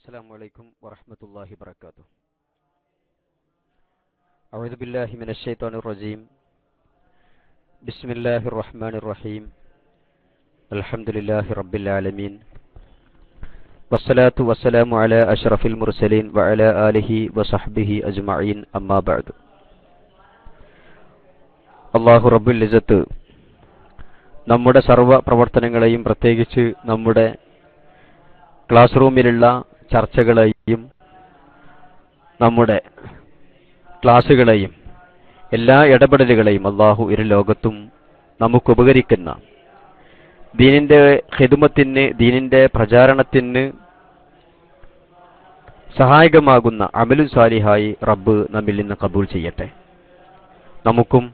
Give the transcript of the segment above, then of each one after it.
السلام عليكم ورحمة الله وبركاته. أعوذ بالله من الشيطان الرجيم. بسم الله الرحمن الرحيم. الحمد لله رب العالمين. والصلاة والسلام على أشرف المرسلين وعلى آله وصحبه أجمعين أما بعد. അല്ലാഹു റബ്ബുൽ ഇസ്സത്ത് നമ്മുടെ സർവ്വ പ്രവർത്തനങ്ങളെയും പ്രത്യേകിച്ച് നമ്മുടെ ക്ലാസ് റൂമിലുള്ള ചർച്ചകളെയും നമ്മുടെ ക്ലാസുകളെയും എല്ലാ ഇടപെടലുകളെയും അല്ലാഹു ഇരു ലോകത്തും നമുക്ക് ഉപകരിക്കുന്ന ദീനിന്റെ ഖിദ്മത്തിന്, ദീനിന്റെ പ്രചാരണത്തിന് സഹായകമാകുന്ന അമലു സാലിഹായി റബ്ബ് നമ്മിൽ നിന്ന് കബൂൽ ചെയ്യട്ടെ. നമുക്കും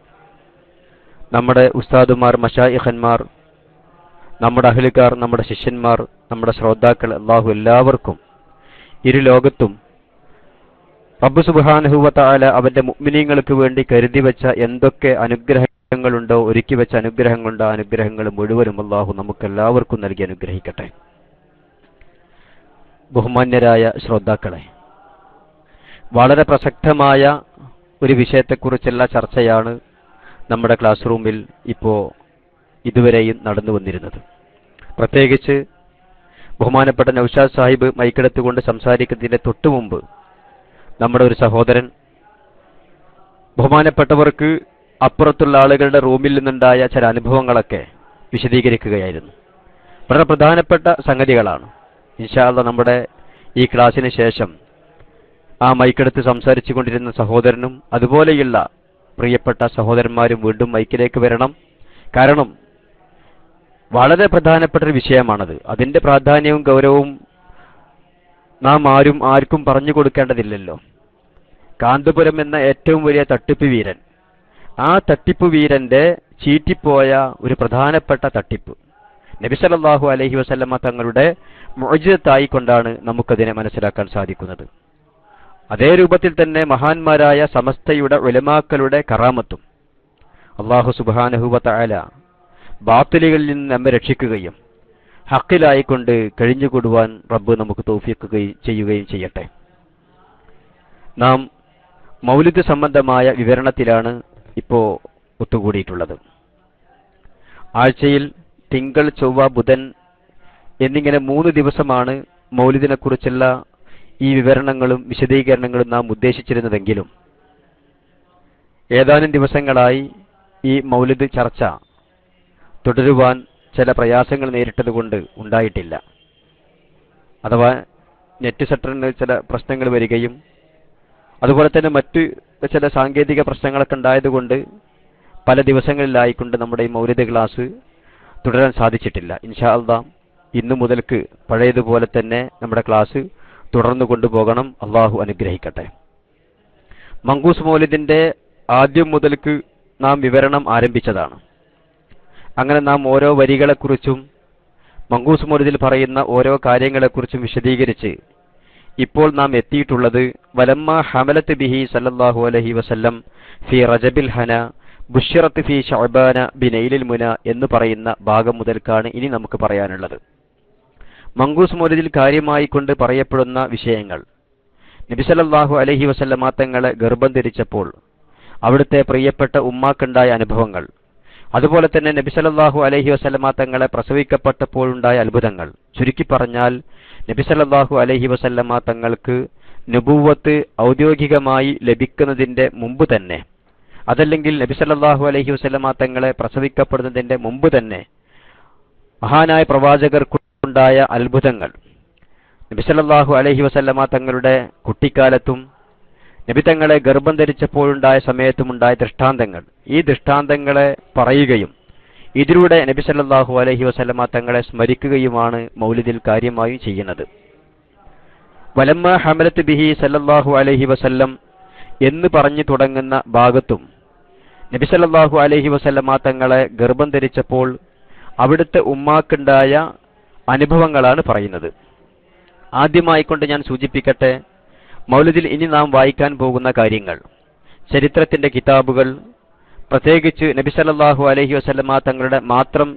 നമ്മുടെ ഉസ്താദുമാർ, മശായിഖന്മാർ, നമ്മുടെ അഹ്ലുകാർ, നമ്മുടെ ശിഷ്യന്മാർ, നമ്മുടെ ശ്രോതാക്കൾ, അല്ലാഹു എല്ലാവർക്കും ഇരു ലോകത്തും റബ്ബ് സുബ്ഹാനഹു വ തആല അവന്റെ മുഅ്മിനീങ്ങൾക്ക് വേണ്ടി കരുതി വെച്ച എന്തൊക്കെ അനുഗ്രഹങ്ങളുണ്ടോ, ഒരുക്കി വെച്ച അനുഗ്രഹങ്ങളുണ്ടോ, ആ അനുഗ്രഹങ്ങൾ മുഴുവനും അല്ലാഹു നമുക്കെല്ലാവർക്കും നൽകി അനുഗ്രഹിക്കട്ടെ. ബഹുമാന്യരായ ശ്രോതാക്കളെ, വളരെ പ്രസക്തമായ ഒരു വിഷയത്തെക്കുറിച്ചുള്ള ചർച്ചയാണ് നമ്മുടെ ക്ലാസ് റൂമിൽ ഇതുവരെയും നടന്നു വന്നിരുന്നത്. പ്രത്യേകിച്ച് ബഹുമാനപ്പെട്ട നൗഷാദ് സാഹിബ് മൈക്കെടുത്തുകൊണ്ട് സംസാരിക്കുന്നതിന്റെ തൊട്ടു മുമ്പ് നമ്മുടെ ഒരു സഹോദരൻ ബഹുമാനപ്പെട്ടവർക്ക് അപ്പുറത്തുള്ള ആളുകളുടെ റൂമിൽ നിന്നുണ്ടായ ചില അനുഭവങ്ങളൊക്കെ വിശദീകരിക്കുകയായിരുന്നു. വളരെ പ്രധാനപ്പെട്ട സംഗതികളാണ്. ഇൻഷാ അല്ലാഹ് നമ്മുടെ ഈ ക്ലാസ്സിന് ശേഷം ആ മൈക്കെടുത്ത് സംസാരിച്ചു കൊണ്ടിരുന്ന സഹോദരനും അതുപോലെയുള്ള പ്രിയപ്പെട്ട സഹോദരന്മാരും വീണ്ടും മൈക്കിലേക്ക് വരണം. കാരണം വളരെ പ്രധാനപ്പെട്ട ഒരു വിഷയമാണത്. അതിന്റെ പ്രാധാന്യവും ഗൗരവവും നാം ആർക്കും പറഞ്ഞു കൊടുക്കേണ്ടതില്ലല്ലോ. കാന്തപുരം എന്ന ഏറ്റവും വലിയ തട്ടിപ്പ് വീരൻ, ആ തട്ടിപ്പ് വീരന്റെ ചീറ്റിപ്പോയ ഒരു പ്രധാനപ്പെട്ട തട്ടിപ്പ് നബി സല്ലല്ലാഹു അലൈഹി വസല്ലമ തങ്ങളുടെ മുഅ്ജിസത്തായി കൊണ്ടാണ് നമുക്കതിനെ മനസ്സിലാക്കാൻ സാധിക്കുന്നത്. അതേ രൂപത്തിൽ തന്നെ മഹാന്മാരായ സമസ്തയുടെ ഉലമാക്കളുടെ കറാമത്തും അല്ലാഹു സുബ്ഹാനഹു വ തആല ബാത്തിലുകളിൽ നിന്ന് നമ്മെ രക്ഷിക്കുകയും ഹക്കിലായിക്കൊണ്ട് കഴിഞ്ഞുകൂടുവാൻ റബ്ബ് നമുക്ക് തൗഫീഖ് ചെയ്യുകയും ചെയ്യട്ടെ. നാം മൗലിദ് സംബന്ധമായ വിവരണത്തിലാണ് ഇപ്പോൾ ഒത്തുകൂടിയിട്ടുള്ളത്. ആഴ്ചയിൽ തിങ്കൾ, ചൊവ്വ, ബുധൻ എന്നിങ്ങനെ 3 ദിവസമാണ് മൗലിദിനെ കുറിച്ചുള്ള ഈ വിവരണങ്ങളും വിശദീകരണങ്ങളും നാം ഉദ്ദേശിച്ചിരുന്നതെങ്കിലും ഏതാനും ദിവസങ്ങളായി ഈ മൗലിദ് ചർച്ച തുടരുവാൻ ചില പ്രയാസങ്ങൾ നേരിട്ടതുകൊണ്ട് ഉണ്ടായിട്ടില്ല. അഥവാ നെറ്റ് സെറ്ററിന് ചില പ്രശ്നങ്ങൾ വരികയും അതുപോലെ തന്നെ മറ്റ് ചില സാങ്കേതിക പ്രശ്നങ്ങളൊക്കെ ഉണ്ടായതുകൊണ്ട് പല ദിവസങ്ങളിലായിക്കൊണ്ട് നമ്മുടെ ഈ മൗലിദ് ക്ലാസ് തുടരാൻ സാധിച്ചിട്ടില്ല. ഇൻഷാ അല്ലാഹ് ഇന്നു മുതൽക്ക് പഴയതുപോലെ തന്നെ നമ്മുടെ ക്ലാസ് തുടർന്നു കൊണ്ടുപോകണം. അള്ളാഹു അനുഗ്രഹിക്കട്ടെ. മങ്കൂസ് മൗലിദിന്റെ ആദ്യം മുതൽക്ക് നാം വിവരണം ആരംഭിച്ചതാണ്. അങ്ങനെ നാം ഓരോ വരികളെക്കുറിച്ചും മങ്കൂസ് മൗലിദിൽ പറയുന്ന ഓരോ കാര്യങ്ങളെക്കുറിച്ചും വിശദീകരിച്ച് ഇപ്പോൾ നാം എത്തിയിട്ടുള്ളത് വലമ്മ ഹമലത്ത് ബിഹി സല്ലല്ലാഹു അലൈഹി വസല്ലം ഫി റജബിൽ ഹന ബുശ്റത്ത് ഫി ശഅബാന ബിനൈലിൽ മുന എന്ന് പറയുന്ന ഭാഗം മുതൽക്കാണ് ഇനി നമുക്ക് പറയാനുള്ളത്. മങ്കൂസ് മൗലിദിൽ കാര്യമായി കൊണ്ട് പറയപ്പെടുന്ന വിഷയങ്ങൾ നബി സല്ലല്ലാഹു അലൈഹി വസല്ലമ തങ്ങളെ ഗർഭം ധരിച്ചപ്പോൾ അവിടുത്തെ പ്രിയപ്പെട്ട ഉമ്മാക്കുണ്ടായ അനുഭവങ്ങൾ, അതുപോലെ തന്നെ നബി സല്ലല്ലാഹു അലൈഹി വസല്ലമ തങ്ങളെ പ്രസവിക്കപ്പെട്ടപ്പോഴുണ്ടായ അത്ഭുതങ്ങൾ. ചുരുക്കി പറഞ്ഞാൽ നബി സല്ലല്ലാഹു അലൈഹി വസല്ലമ തങ്ങൾക്ക് നുബുവത്ത് ഔദ്യോഗികമായി ലഭിക്കുന്നതിന്റെ മുമ്പ് തന്നെ, അതല്ലെങ്കിൽ നബി സല്ലല്ലാഹു അലൈഹി വസല്ലമ തങ്ങളെ പ്രസവിക്കപ്പെടുന്നതിന്റെ മുമ്പ് തന്നെ മഹാനായ പ്രവാചകർക്കുണ്ടായ അത്ഭുതങ്ങൾ, നബി സല്ലല്ലാഹു അലൈഹി വസല്ലമ തങ്ങളുടെ കുട്ടിക്കാലത്തും നബി തങ്ങളെ ഗർഭം ധരിച്ചപ്പോഴുണ്ടായ സമയത്തുമുണ്ടായ ദൃഷ്ടാന്തങ്ങൾ, ഈ ദൃഷ്ടാന്തങ്ങളെ പറയുകയും ഇതിലൂടെ നബി സല്ലല്ലാഹു അലൈഹി വസല്ലമ തങ്ങളെ സ്മരിക്കുകയുമാണ് മൗലിദിൽ കാര്യമായും ചെയ്യുന്നത്. വലമ്മ ഹമലത്ത് ബിഹി സല്ലല്ലാഹു അലൈഹി വസല്ലം എന്ന് പറഞ്ഞു തുടങ്ങുന്ന ഭാഗത്തും നബി സല്ലല്ലാഹു അലൈഹി വസല്ലമ തങ്ങളെ ഗർഭം ധരിച്ചപ്പോൾ അവിടുത്തെ ഉമ്മാക്കുണ്ടായ അനുഭവങ്ങളാണ് പറയുന്നത്. ആദ്യമായിക്കൊണ്ട് ഞാൻ സൂചിപ്പിക്കട്ടെ, മൗലിദിൽ ഇനി നാം വായിക്കാൻ പോകുന്ന കാര്യങ്ങൾ ചരിത്രത്തിന്റെ കിതാബുകൾ, പ്രത്യേകിച്ച് നബി സല്ലല്ലാഹു അലൈഹി വസല്ലമ തങ്ങളുടെ മാത്രം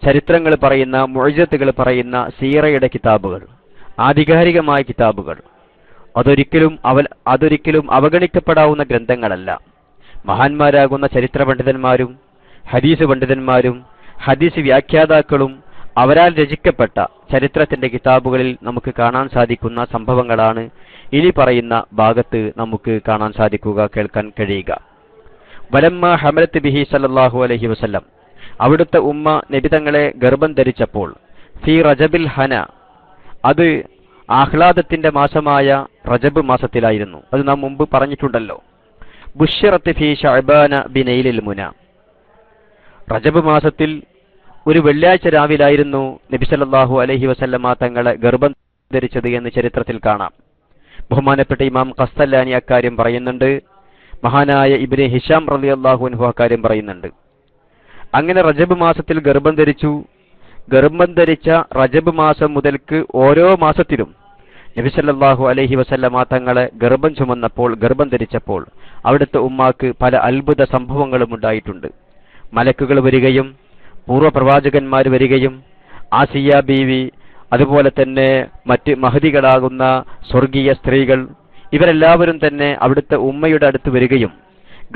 ചരിത്രങ്ങൾ പറയുന്ന, മുഅ്ജിസത്തുകൾ പറയുന്ന സീറയുടെ കിതാബുകൾ, ആധികാരികമായ കിതാബുകൾ അതൊരിക്കലും അവഗണിക്കപ്പെടാവുന്ന ഗ്രന്ഥങ്ങളല്ല. മഹാന്മാരാകുന്ന ചരിത്ര പണ്ഡിതന്മാരും ഹദീസ് പണ്ഡിതന്മാരും ഹദീസ് വ്യാഖ്യാതാക്കളും അവരാൽ രചിക്കപ്പെട്ട ചരിത്രത്തിന്റെ കിതാബുകളിൽ നമുക്ക് കാണാൻ സാധിക്കുന്ന സംഭവങ്ങളാണ് ഇനി പറയുന്ന ഭാഗത്ത് നമുക്ക് കാണാൻ സാധിക്കുക, കേൾക്കാൻ കഴിയുക. വലമ്മ ഹമലത്ത് ബിഹി സല്ലല്ലാഹു അലൈഹി വസല്ലം, അവിടുത്തെ ഉമ്മ നബി തങ്ങളെ ഗർഭം ധരിച്ചപ്പോൾ, ഫി റജബിൽ ഹന, അത് ആഹ്ലാദത്തിന്റെ മാസമായ റജബ് മാസത്തിലായിരുന്നു. അത് നാം മുമ്പ് പറഞ്ഞിട്ടുണ്ടല്ലോ. ബുശ്ശിറത്ത് ഫി ശഅബാന ബിനൈലിൽ മുന, റജബ് മാസത്തിൽ ഒരു വെള്ളിയാഴ്ച രാവിലായിരുന്നു നബി സല്ലല്ലാഹു അലൈഹി വസല്ലമ തങ്ങളെ ഗർഭം ധരിച്ചത് എന്ന് ചരിത്രത്തിൽ കാണാം. ബഹുമാനപ്പെട്ട ഇമാം ഖസ്തലാനി അക്കാര്യം പറയുന്നുണ്ട്. മഹാനായ ഇബ്നു ഹിഷാം റളിയല്ലാഹു അൻഹു അക്കാര്യം പറയുന്നുണ്ട്. അങ്ങനെ റജബ് മാസത്തിൽ ഗർഭം ധരിച്ചു. ഗർഭം ധരിച്ച റജബ് മാസം മുതൽക്ക് ഓരോ മാസത്തിലും നബി സല്ലല്ലാഹു അലൈഹി വസല്ലമ തങ്ങളെ ഗർഭം ധരിച്ചപ്പോൾ അവിടുത്തെ ഉമ്മാക്ക് പല അത്ഭുത സംഭവങ്ങളും ഉണ്ടായിട്ടുണ്ട്. മലക്കുകൾ വരികയും പൂർവ്വപ്രവാചകന്മാർ വരികയും ആസിയ ബീവി, അതുപോലെ തന്നെ മറ്റ് മഹദികളാകുന്ന സ്വർഗീയ സ്ത്രീകൾ, ഇവരെല്ലാവരും തന്നെ അവിടുത്തെ ഉമ്മയുടെ അടുത്ത് വരികയും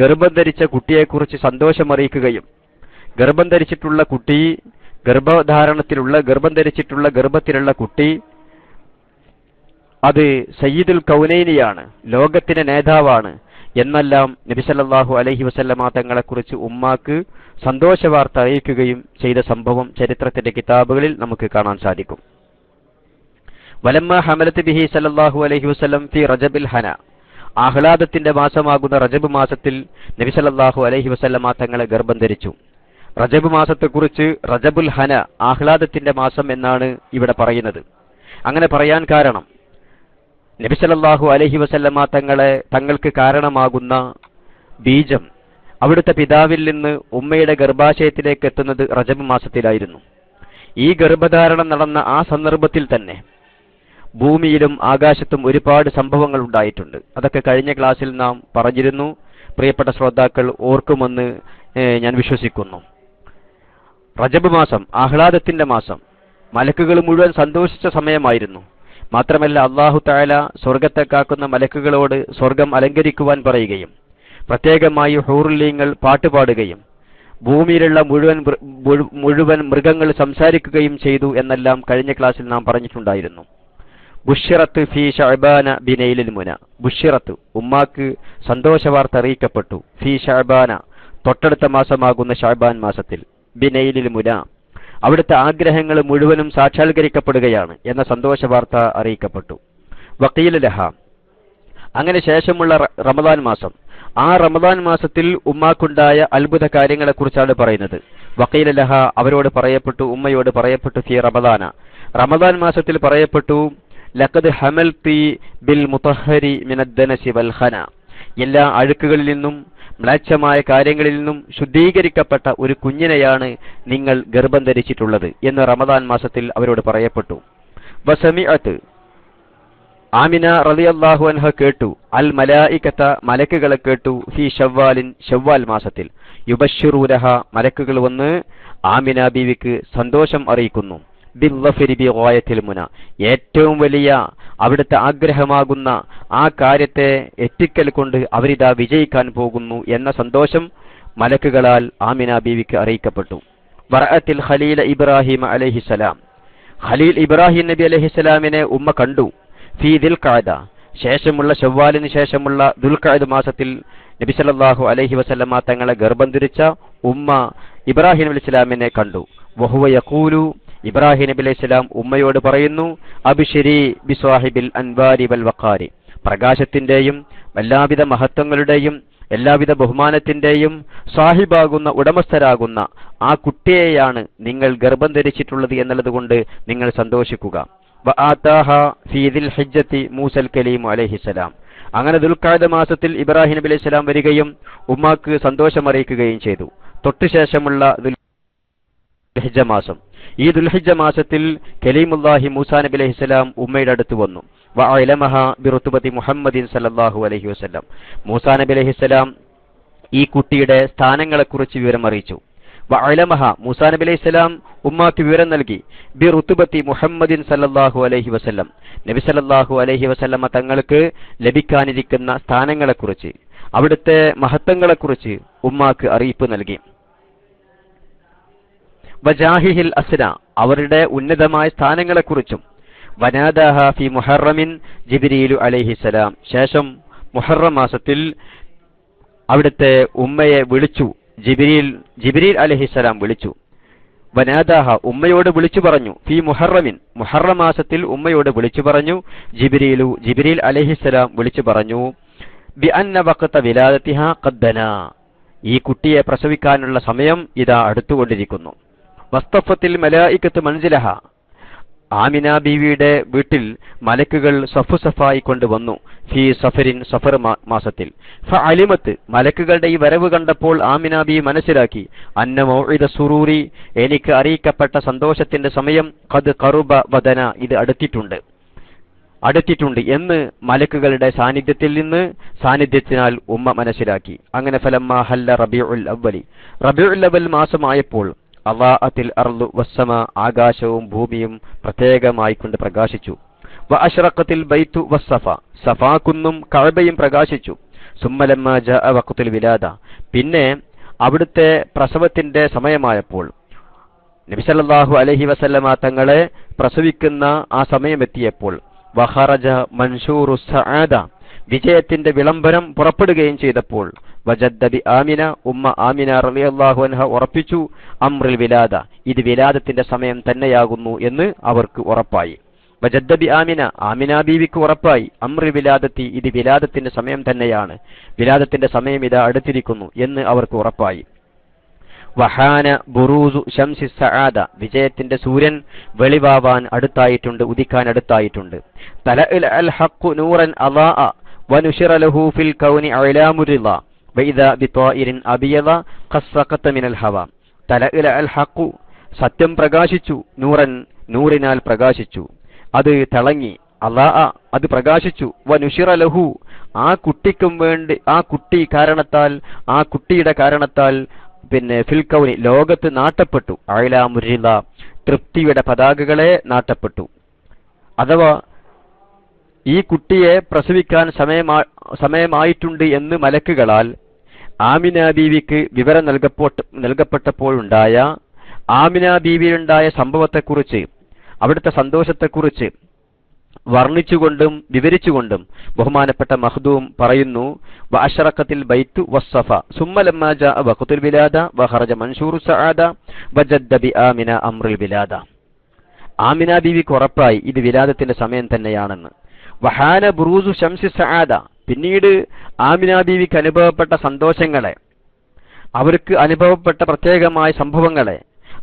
ഗർഭം ധരിച്ച കുട്ടിയെക്കുറിച്ച് സന്തോഷമറിയിക്കുകയും ഗർഭം ധരിച്ചിട്ടുള്ള കുട്ടി ഗർഭത്തിലുള്ള കുട്ടി അത് സയ്യിദുൽ കൗനൈനിയാണ്, ലോകത്തിന്റെ നേതാവാണ് എന്നെല്ലാം നബി സല്ലല്ലാഹു അലൈഹി വസല്ലമ തങ്ങളെക്കുറിച്ച് ഉമ്മാക്ക് സന്തോഷവാർത്ത അറിയിക്കുകയും ചെയ്ത സംഭവം ചരിത്രത്തിന്റെ കിതാബുകളിൽ നമുക്ക് കാണാൻ സാധിക്കും. വലമ്മ ഹമലത്ത് ബിഹി സല്ലല്ലാഹു അലൈഹി വസല്ലം ഫി റജബിൽ ഹന, ആഹ്ലാദത്തിന്റെ മാസമാകുന്ന റജബ് മാസത്തിൽ നബി സല്ലല്ലാഹു അലൈഹി വസല്ലമ തങ്ങളെ ഗർഭം ധരിച്ചു. റജബ് മാസത്തെക്കുറിച്ച് റജബുൽ ഹന, ആഹ്ലാദത്തിന്റെ മാസം എന്നാണ് ഇവിടെ പറയുന്നത്. അങ്ങനെ പറയാൻ കാരണം നബി സല്ലല്ലാഹു അലൈഹി വസല്ലമ തങ്ങൾക്ക് കാരണമാകുന്ന ബീജം അവിടുത്തെ പിതാവിൽ നിന്ന് ഉമ്മയുടെ ഗർഭാശയത്തിലേക്ക് എത്തുന്നത് റജബ് മാസത്തിലായിരുന്നു. ഈ ഗർഭധാരണം നടന്ന ആ സന്ദർഭത്തിൽ തന്നെ ഭൂമിയിലും ആകാശത്തും ഒരുപാട് സംഭവങ്ങൾ ഉണ്ടായിട്ടുണ്ട്. അതൊക്കെ കഴിഞ്ഞ ക്ലാസ്സിൽ നാം പറഞ്ഞിരുന്നു. പ്രിയപ്പെട്ട ശ്രോതാക്കൾ ഓർക്കുമെന്ന് ഞാൻ വിശ്വസിക്കുന്നു. റജബ് മാസം ആഹ്ലാദത്തിന്റെ മാസം, മലക്കുകൾ മുഴുവൻ സന്തോഷിച്ച സമയമായിരുന്നു. മാത്രമല്ല അല്ലാഹു തആല സ്വർഗത്തെ കാക്കുന്ന മലക്കുകളോട് സ്വർഗം അലങ്കരിക്കുവാൻ പറയുകയും പ്രത്യേകമായി ഹൂറുല്ലീങ്ങൾ പാട്ടുപാടുകയും ഭൂമിയിലുള്ള മുഴുവൻ മൃഗങ്ങൾ സംസാരിക്കുകയും ചെയ്തു എന്നെല്ലാം കഴിഞ്ഞ ക്ലാസ്സിൽ നാം പറഞ്ഞിട്ടുണ്ടായിരുന്നു. ബുശ്ശിറത്ത് ഫി ശഅബാന ബിനൈലിൽ മുന, ബുശ്ശിറത്ത് ഉമ്മാക്ക് സന്തോഷവാർത്ത അറിയിക്കപ്പെട്ടു. ഫി ശഅബാന, തൊട്ടടുത്ത മാസമാകുന്ന ശഅബാൻ മാസത്തിൽ, ബിനൈലിൽ മുന, അവിടുത്തെ ആഗ്രഹങ്ങൾ മുഴുവനും സാക്ഷാത്കരിക്കപ്പെടുകയാണ് എന്ന സന്തോഷവാർത്ത അറിയിക്കപ്പെട്ടു. വഖീല ലഹ, അങ്ങനെ ശേഷമുള്ള റമദാൻ മാസം, ആ റമദാൻ മാസത്തിൽ ഉമ്മാക്കുണ്ടായ അത്ഭുത കാര്യങ്ങളെക്കുറിച്ചാണ് പറയുന്നത്. വഖീല ലഹ, അവരോട് പറയപ്പെട്ടു, ഉമ്മയോട് പറയപ്പെട്ടു, ഫി റമദാന, റമദാൻ മാസത്തിൽ പറയപ്പെട്ടു, ലഖദ് ഹമൽതി ബിൽ മുതഹരി മിനദ്ദനസി വൽ ഖന, എല്ലാ അഴുക്കുകളിൽ നിന്നും മ്ലേച്ഛമായ കാര്യങ്ങളിൽ നിന്നും ശുദ്ധീകരിക്കപ്പെട്ട ഒരു കുഞ്ഞിനെയാണ് നിങ്ങൾ ഗർഭം ധരിച്ചിട്ടുള്ളത് എന്ന് റമദാൻ മാസത്തിൽ അവരോട് പറയപ്പെട്ടു. വസമിഅത്ത്, ആമിന റളിയല്ലാഹു അൻഹ കേട്ടു, അൽ മലായികത, മലക്കുകളെ കേട്ടു, ഫി ശവ്വാലിൻ, ശവ്വാൽ മാസത്തിൽ, യുബശ്ശിറൂനഹ, മലക്കുകൾ വന്ന് ആമിന ബീവിക്ക് സന്തോഷം അറിയിക്കുന്നു. ബിൽളഫരി ബിഗായത്തിൽ മുന, ഏറ്റവും വലിയ അവിടുത്തെ ആഗ്രഹമാകുന്ന ആ കാര്യത്തെ എത്തിക്കൽ കൊണ്ട് അവരിതാ വിജയിക്കാൻ പോകുന്നു എന്ന സന്തോഷം മലക്കുകളാൽ ആമിന ബീവിക്ക് അറിയിക്കപ്പെട്ടു. വറഅത്തിൽ ഖലീല ഇബ്രാഹിം അലൈഹിസ്സലാം, ഖലീൽ ഇബ്രാഹിം നബി അലൈഹിസ്സലാമിനെ ഉമ്മ കണ്ടു. ഫീ ദുൽഖഅദ, ശേഷമുള്ള ശവ്വാലിന് ശേഷമുള്ള ദുൽഖഅദ് മാസത്തിൽ നബി സല്ലല്ലാഹു അലൈഹി വസല്ലമ തങ്ങളെ ഗർഭം ധരിച്ച ഉമ്മ ഇബ്രാഹിം നബി അലൈഹിസ്സലാമിനെ കണ്ടു. വഹുവ യഖൂലു, ഇബ്രാഹിം നബി അലൈഹിസ്സലാം ഉമ്മയോട് പറയുന്നു, അബ്ശിരി ബിസ്വാഹിബിൽ അൻവാരി വൽ വഖാരി, പ്രകാശത്തിന്റെയും എല്ലാവിധ മഹത്വങ്ങളുടെയും എല്ലാവിധ ബഹുമാനത്തിന്റെയും സാഹിബാകുന്ന ഉടമസ്ഥരാകുന്ന ആ കുട്ടിയെയാണ് നിങ്ങൾ ഗർഭം ധരിച്ചിട്ടുള്ളത് എന്നുള്ളത് കൊണ്ട് നിങ്ങൾ സന്തോഷിക്കുക. വആതാഹ ഫീ ദിൽഹിജ്ജത്തി മൂസൽ കലീം അലൈഹിസ്സലാം, അങ്ങനെ ദുൽഖഅദ മാസത്തിൽ ഇബ്രാഹിം നബി അലൈഹിസ്സലാം വരികയും ഉമ്മാക്ക് സന്തോഷമറിയിക്കുകയും ചെയ്തു. തൊട്ടുശേഷമുള്ള ദുൽഹിജ്ജ മാസം, ഈ ദുൽഹിജ്ജ മാസത്തിൽ കലീമുല്ലാഹി മൂസാ നബി അലൈഹിസ്സലാം ഉമ്മയുടെ അടുത്ത് വന്നു. വഅലമഹ ബിറുതുബതി മുഹമ്മദിൻ സല്ലല്ലാഹു അലൈഹി വസല്ലം, മൂസാ നബി അലൈഹിസ്സലാം ഈ കുട്ടിയുടെ സ്ഥാനങ്ങളെക്കുറിച്ച് വിവരം അറിയിച്ചു. വഅലമഹ മൂസാ നബി അലൈഹിസ്സലാം ഉമ്മാക്ക് വിവരം നൽകി ബി റുതുബത്തി മുഹമ്മദിൻ സല്ലല്ലാഹു അലൈഹി വസല്ലം നബി സല്ലല്ലാഹു അലൈഹി വസല്ലമ തങ്ങൾക്ക് ലഭിക്കാനിരിക്കുന്ന സ്ഥാനങ്ങളെക്കുറിച്ച് അവിടുത്തെ മഹത്വങ്ങളെക്കുറിച്ച് ഉമ്മാക്ക് അറിയിപ്പ് നൽകി. വജാഹിഹിൽ അസ്ന അവരുടെ ഉന്നതമായ സ്ഥാനങ്ങളെക്കുറിച്ചും വനാദാഹ ഫി മുഹറമിൻ ജിബ്രീലു അലൈഹിസ്സലാം ശേഷം മുഹറം മാസത്തിൽ അവിടുത്തെ ഉമ്മയെ വിളിച്ചു. ജിബ്രീൽ അലൈഹിസ്സലാം വിളിച്ചു. വനാദാഹ ഉമ്മയോട് വിളിച്ചു പറഞ്ഞു. ഫി മുഹറമിൻ മുഹറം മാസത്തിൽ ഉമ്മയോട് വിളിച്ചു പറഞ്ഞു. ജിബ്രീൽ അലൈഹിസ്സലാം വിളിച്ചു പറഞ്ഞു ബി അന്ന വഖത വിലാദതിഹാ ഖദ്ദനാ ഈ കുട്ടിയെ പ്രസവിക്കാനുള്ള സമയം ഇതാ അടുത്തുകൊണ്ടിരിക്കുന്നു. വസ്തഫത്തിൽ മലായികത്ത് മൻസിലഹ ആമിന ബീവിയുടെ വീട്ടിൽ മലക്കുകൾ സഫു സഫായി കൊണ്ടുവന്നു. ഫി സഫറിൻ സഫർ മാസത്തിൽ ഫഅലിമത്ത് മലക്കുകളുടെ ഈ വരവ് കണ്ടപ്പോൾ ആമിന ബീവി മനസ്സിലാക്കി അന്ന മൗഇദ സുറൂരി എനിക്ക് അറിയിക്കപ്പെട്ട സന്തോഷത്തിന്റെ സമയം ഖദ് ഖറുബ വദന ഇത് അടുത്തിട്ടുണ്ട് എന്ന് മലക്കുകളുടെ സാന്നിധ്യത്തിനാൽ ഉമ്മ മനസ്സിലാക്കി. അങ്ങനെ ഫലമ്മ ഹല്ല റബീഉൽ അവ്വൽ മാസമായപ്പോൾ അളാഅത്തിൽ അർളു വസ്സമാ ആകാശവും ഭൂമിയും പ്രത്യേകമായി കൊണ്ട് പ്രകാശിച്ചു. വഅശ്റഖത്തിൽ ബൈതു വസ്സഫ സഫാ കുന്നും കഅബയും പ്രകാശിച്ചു. സുമ്മലമ്മ ജാഅ വഖ്തുൽ വിലാദ പിന്നെ അവിടുത്തെ പ്രസവത്തിന്റെ സമയമായപ്പോൾ നബി സല്ലല്ലാഹു അലൈഹി വസല്ലമ തങ്ങളെ പ്രസവിക്കുന്ന ആ സമയമെത്തിയപ്പോൾ വഖറജ മൻശൂറു സആദ വിജയത്തിന്റെ വിളംബരം പുറപ്പെടുകയും ചെയ്തപ്പോൾ വജദ്ദ ബി ആമിന ഉമ്മ ആമിന റളിയല്ലാഹു അൻഹ ഉറപ്പിച്ചു അംറുൽ വിലാദ ഇത് വിലാദത്തിന്റെ സമയം തന്നെയാകുന്നു എന്ന് അവർക്ക് ഉറപ്പായി. വജദ്ദ ബി ആമിന ബീവിക്ക് ഉറപ്പായി അംറുൽ വിലാദത്തി ഇത് വിലാദത്തിന്റെ സമയം തന്നെയാണ്, വിലാദത്തിന്റെ സമയം ഇതാ അടുത്തിരിക്കുന്നു എന്ന് അവർക്ക് ഉറപ്പായി. വഹാന ബുറൂസു ശംസി സആദ വിജയത്തിന്റെ സൂര്യൻ വെളിവാവാൻ അടുത്തായിട്ടുണ്ട്, ഉദിക്കാൻ അടുത്തായിട്ടുണ്ട്. തലഅൽ അൽ ഹഖ് നൂറൻ അളാഅ വനുശിറ ലഹു ഫിൽ കൗനി അലാമുർ റിള വഇദാ ബിതായിരിൻ അബിയദ ഖസ്സഖത മിനൽ ഹവ തലഅൽ അൽ ഹഖ് സത്യം പ്രകാശിച്ചു, നൂറൻ നൂറിനാൽ പ്രകാശിച്ചു, അത് തിളങ്ങി, അളാഅ അത് പ്രകാശിച്ചു, വനുശിറ ലഹു ആ കുട്ടിയുടെ കാരണത്താൽ പിന്നെ ഫിൽ കൗനി ലോകത്ത് നാട്ടപ്പെട്ടു, അലാമുർ റിള തൃപ്തിയുടെ പതാകകളെ നാട്ടപ്പെട്ടു. അഥവാ ഈ കുട്ടിയെ പ്രസവിക്കാൻ സമയമായിട്ടുണ്ട് എന്ന് മലക്കുകളാൽ ആമിന ബീവിക്ക് വിവരം നൽകപ്പെട്ടപ്പോഴുണ്ടായ ആമിന ബീവിയിലുണ്ടായ സംഭവത്തെക്കുറിച്ച് അവിടുത്തെ സന്തോഷത്തെക്കുറിച്ച് വർണ്ണിച്ചുകൊണ്ടും വിവരിച്ചുകൊണ്ടും ബഹുമാനപ്പെട്ട മഖ്ദൂം പറയുന്നു വഅശ്റഖത്തിൽ ബൈതു വസ്സഫ സുമ്മ ലമ്മാ ജാഅ വഖ്തുൽ വിലാദ വഖറജ മൻശൂറു സആദ വജദ്ദ ബി ആമിന അംറുൽ വിലാദ ആമിന ബീവിക്ക് ഉറപ്പായി ഇത് വിലാദത്തിന്റെ സമയം തന്നെയാണെന്ന്. വഹാന ബുറൂസു ശംസി സആദ പിന്നീട് ആമിന ബീവിക്ക് അനുഭവപ്പെട്ട സന്തോഷങ്ങളെ, അവർക്ക് അനുഭവപ്പെട്ട പ്രത്യേകമായ സംഭവങ്ങളെ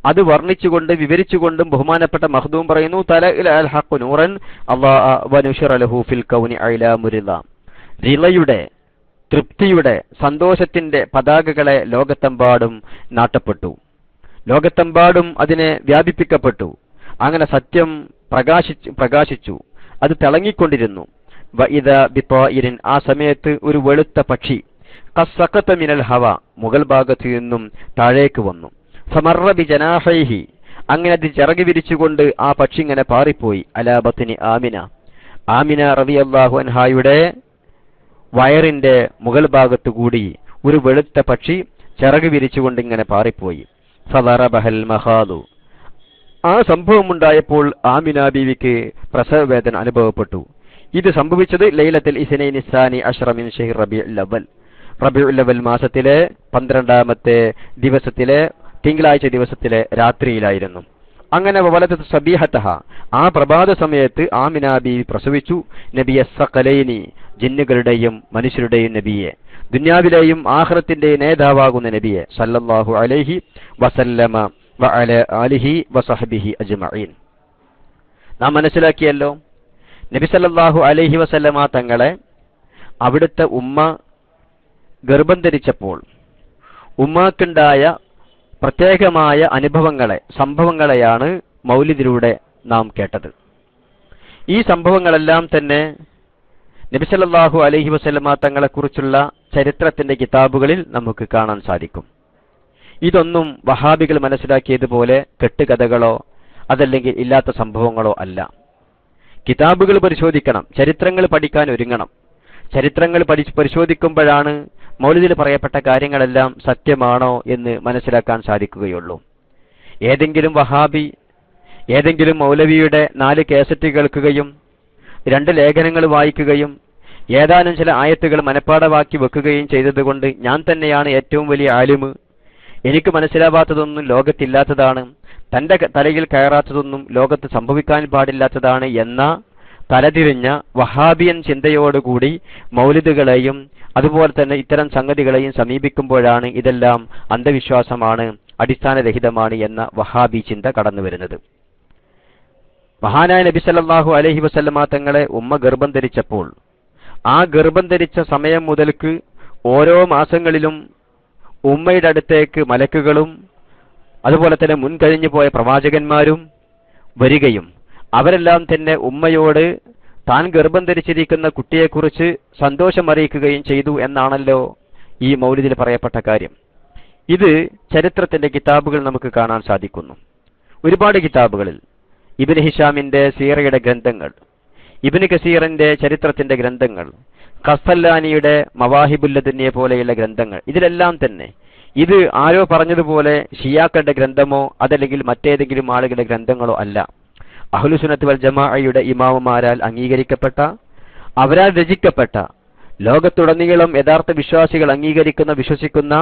അത് വർണ്ണിച്ചുകൊണ്ട് വിവരിച്ചുകൊണ്ടും ബഹുമാനപ്പെട്ട മഖ്ദൂം പറയുന്നു തലഅൽ അൽ ഹഖ് നൂറൻ അല്ലാഹ വനുശിറ ലഹു ഫിൽ കൗനി അലാമുർ റിള റിളയുടെ തൃപ്തിയുടെ സന്തോഷത്തിന്റെ പതാകകളെ ലോകത്തെമ്പാടും നാട്ടപ്പെട്ടു, ലോകത്തെമ്പാടും അതിനെ വ്യാപിപ്പിക്കപ്പെട്ടു. അങ്ങനെ സത്യം പ്രകാശിച്ചു, അത് തിളങ്ങിക്കൊണ്ടിരുന്നു. വഇദാ ബിതായിരിൻ ആ സമയത്ത് ഒരു വെളുത്ത പക്ഷി ഖസ്സഖത മിനൽ ഹവ മുകൾ ഭാഗത്തു നിന്നും താഴേക്ക് വന്നു. ഫമറ ബിജനാഹൈഹി അങ്ങനെ അത് ചിറക് വിരിച്ചുകൊണ്ട് ആ പക്ഷി ഇങ്ങനെ പാറിപ്പോയി. അലാ ബത്നി ആമിന റളിയല്ലാഹു അൻഹായുടെ വയറിന്റെ മുകൾ ഭാഗത്തുകൂടി ഒരു വെളുത്ത പക്ഷി ചിറക് വിരിച്ചുകൊണ്ട് ഇങ്ങനെ പാറിപ്പോയി. ഫദറബഹൽ മഖാദു ആ സംഭവമുണ്ടായപ്പോൾ ആമിന ബീവിക്ക് പ്രസവവേദന അനുഭവപ്പെട്ടു. ഇത് സംഭവിച്ചത് ലൈലത്തുൽ ഇസ്നൈനി സാനി അശ്റ മിൻ ശഹ്ർ റബീഉൽ അവൽ മാസത്തിലെ 12ാമത്തെ ദിവസത്തിലെ തിങ്കളാഴ്ച ദിവസത്തിലെ രാത്രിയിലായിരുന്നു. അങ്ങനെ വലദത്ത് സബീഹതഹ ആ പ്രഭാത സമയത്ത് ആമിന ബീവി പ്രസവിച്ചു നബിയ സഖലൈനി ജിന്നുകളുടെയും മനുഷ്യരുടെയും നബിയെ, ദുനിയാവിലെയും ആഖിറത്തിന്റെയും നേതാവാകുന്ന നബിയെ സല്ലല്ലാഹു അലൈഹി വസല്ലമ വഅല ആലിഹി വസഹ്ബിഹി അജ്മഈൻ. നാം മനസ്സിലാക്കിയല്ലോ നബി സല്ലല്ലാഹു അലൈഹി വസല്ലമ തങ്ങളെ അവിടുത്തെ ഉമ്മ ഗർഭം ധരിച്ചപ്പോൾ ഉമ്മാക്കുണ്ടായ പ്രത്യേകമായ സംഭവങ്ങളെയാണ് മൗലിദിലൂടെ നാം കേട്ടത്. ഈ സംഭവങ്ങളെല്ലാം തന്നെ നബി സല്ലല്ലാഹു അലൈഹി വസല്ലമ തങ്ങളെക്കുറിച്ചുള്ള ചരിത്രത്തിന്റെ കിതാബുകളിൽ നമുക്ക് കാണാൻ സാധിക്കും. ഇതൊന്നും വഹാബികൾ മനസ്സിലാക്കിയതുപോലെ കെട്ടുകഥകളോ അതല്ലെങ്കിൽ ഇല്ലാത്ത സംഭവങ്ങളോ അല്ല. കിതാബുകൾ പരിശോധിക്കണം, ചരിത്രങ്ങൾ പഠിക്കാൻ ഒരുങ്ങണം. ചരിത്രങ്ങൾ പരിശോധിക്കുമ്പോഴാണ് മൗലിദിൽ പറയപ്പെട്ട കാര്യങ്ങളെല്ലാം സത്യമാണോ എന്ന് മനസ്സിലാക്കാൻ സാധിക്കുകയുള്ളൂ. ഏതെങ്കിലും വഹാബി ഏതെങ്കിലും മൗലവിയുടെ 4 കേസറ്റ് കേൾക്കുകയും 2 ലേഖനങ്ങൾ വായിക്കുകയും ഏതാനും ചില ആയത്തുകൾ മനഃപ്പാഠമാക്കി വെക്കുകയും ചെയ്തതുകൊണ്ട് ഞാൻ തന്നെയാണ് ഏറ്റവും വലിയ ആലിമ്, എനിക്ക് മനസ്സിലാവാത്തതൊന്നും ലോകത്തില്ലാത്തതാണ്, തന്റെ തലയിൽ കയറാത്തതൊന്നും ലോകത്ത് സംഭവിക്കാൻ പാടില്ലാത്തതാണ് എന്ന തലതിരിഞ്ഞ വഹാബിയൻ ചിന്തയോടുകൂടി മൗലിദുകളെയും അതുപോലെ തന്നെ ഇത്തരം സംഗതികളെയും സമീപിക്കുമ്പോഴാണ് ഇതെല്ലാം അന്ധവിശ്വാസമാണ്, അടിസ്ഥാനരഹിതമാണ് എന്ന വഹാബി ചിന്ത കടന്നു വരുന്നത്. മഹാനായ നബി സല്ലല്ലാഹു അലൈഹി വസല്ലമ തങ്ങളെ ഉമ്മ ഗർഭം ധരിച്ചപ്പോൾ ആ ഗർഭം ധരിച്ച സമയം മുതൽക്ക് ഓരോ മാസങ്ങളിലും ഉമ്മയുടെ അടുത്തേക്ക് മലക്കുകളും അതുപോലെ തന്നെ മുൻകഴിഞ്ഞു പോയ പ്രവാചകന്മാരും വരികയും അവരെല്ലാം തന്നെ ഉമ്മയോട് താൻ ഗർഭം ധരിച്ചിരിക്കുന്ന കുട്ടിയെക്കുറിച്ച് സന്തോഷം അറിയിക്കുകയും ചെയ്തു എന്നാണല്ലോ ഈ മൗലിദിൽ പറയപ്പെട്ട കാര്യം. ഇത് ചരിത്രത്തിന്റെ കിതാബുകൾ നമുക്ക് കാണാൻ സാധിക്കുന്നു. ഒരുപാട് കിതാബുകളിൽ ഇബ്നു ഹിഷാമിന്റെ സീറയുടെ ഗ്രന്ഥങ്ങൾ, ഇബ്നു കസീറിന്റെ ചരിത്രത്തിന്റെ ഗ്രന്ഥങ്ങൾ, ഖസ്സലാനിയുടെ മവാഹിബുല്ലദുനിയെ പോലെയുള്ള ഗ്രന്ഥങ്ങൾ, ഇതിലെല്ലാം തന്നെ ഇത് ആരോ പറഞ്ഞതുപോലെ ഷിയാക്കളുടെ ഗ്രന്ഥമോ അതല്ലെങ്കിൽ മറ്റേതെങ്കിലും ആളുകളുടെ ഗ്രന്ഥങ്ങളോ അല്ല. അഹ്ലുസുന്നത്ത് വൽ ജമാഅയുടെ ഇമാമുമാരാൽ അംഗീകരിക്കപ്പെട്ട, അവരാൽ രചിക്കപ്പെട്ട, ലോകത്തുടനീളം യഥാർത്ഥ വിശ്വാസികൾ വിശ്വസിക്കുന്ന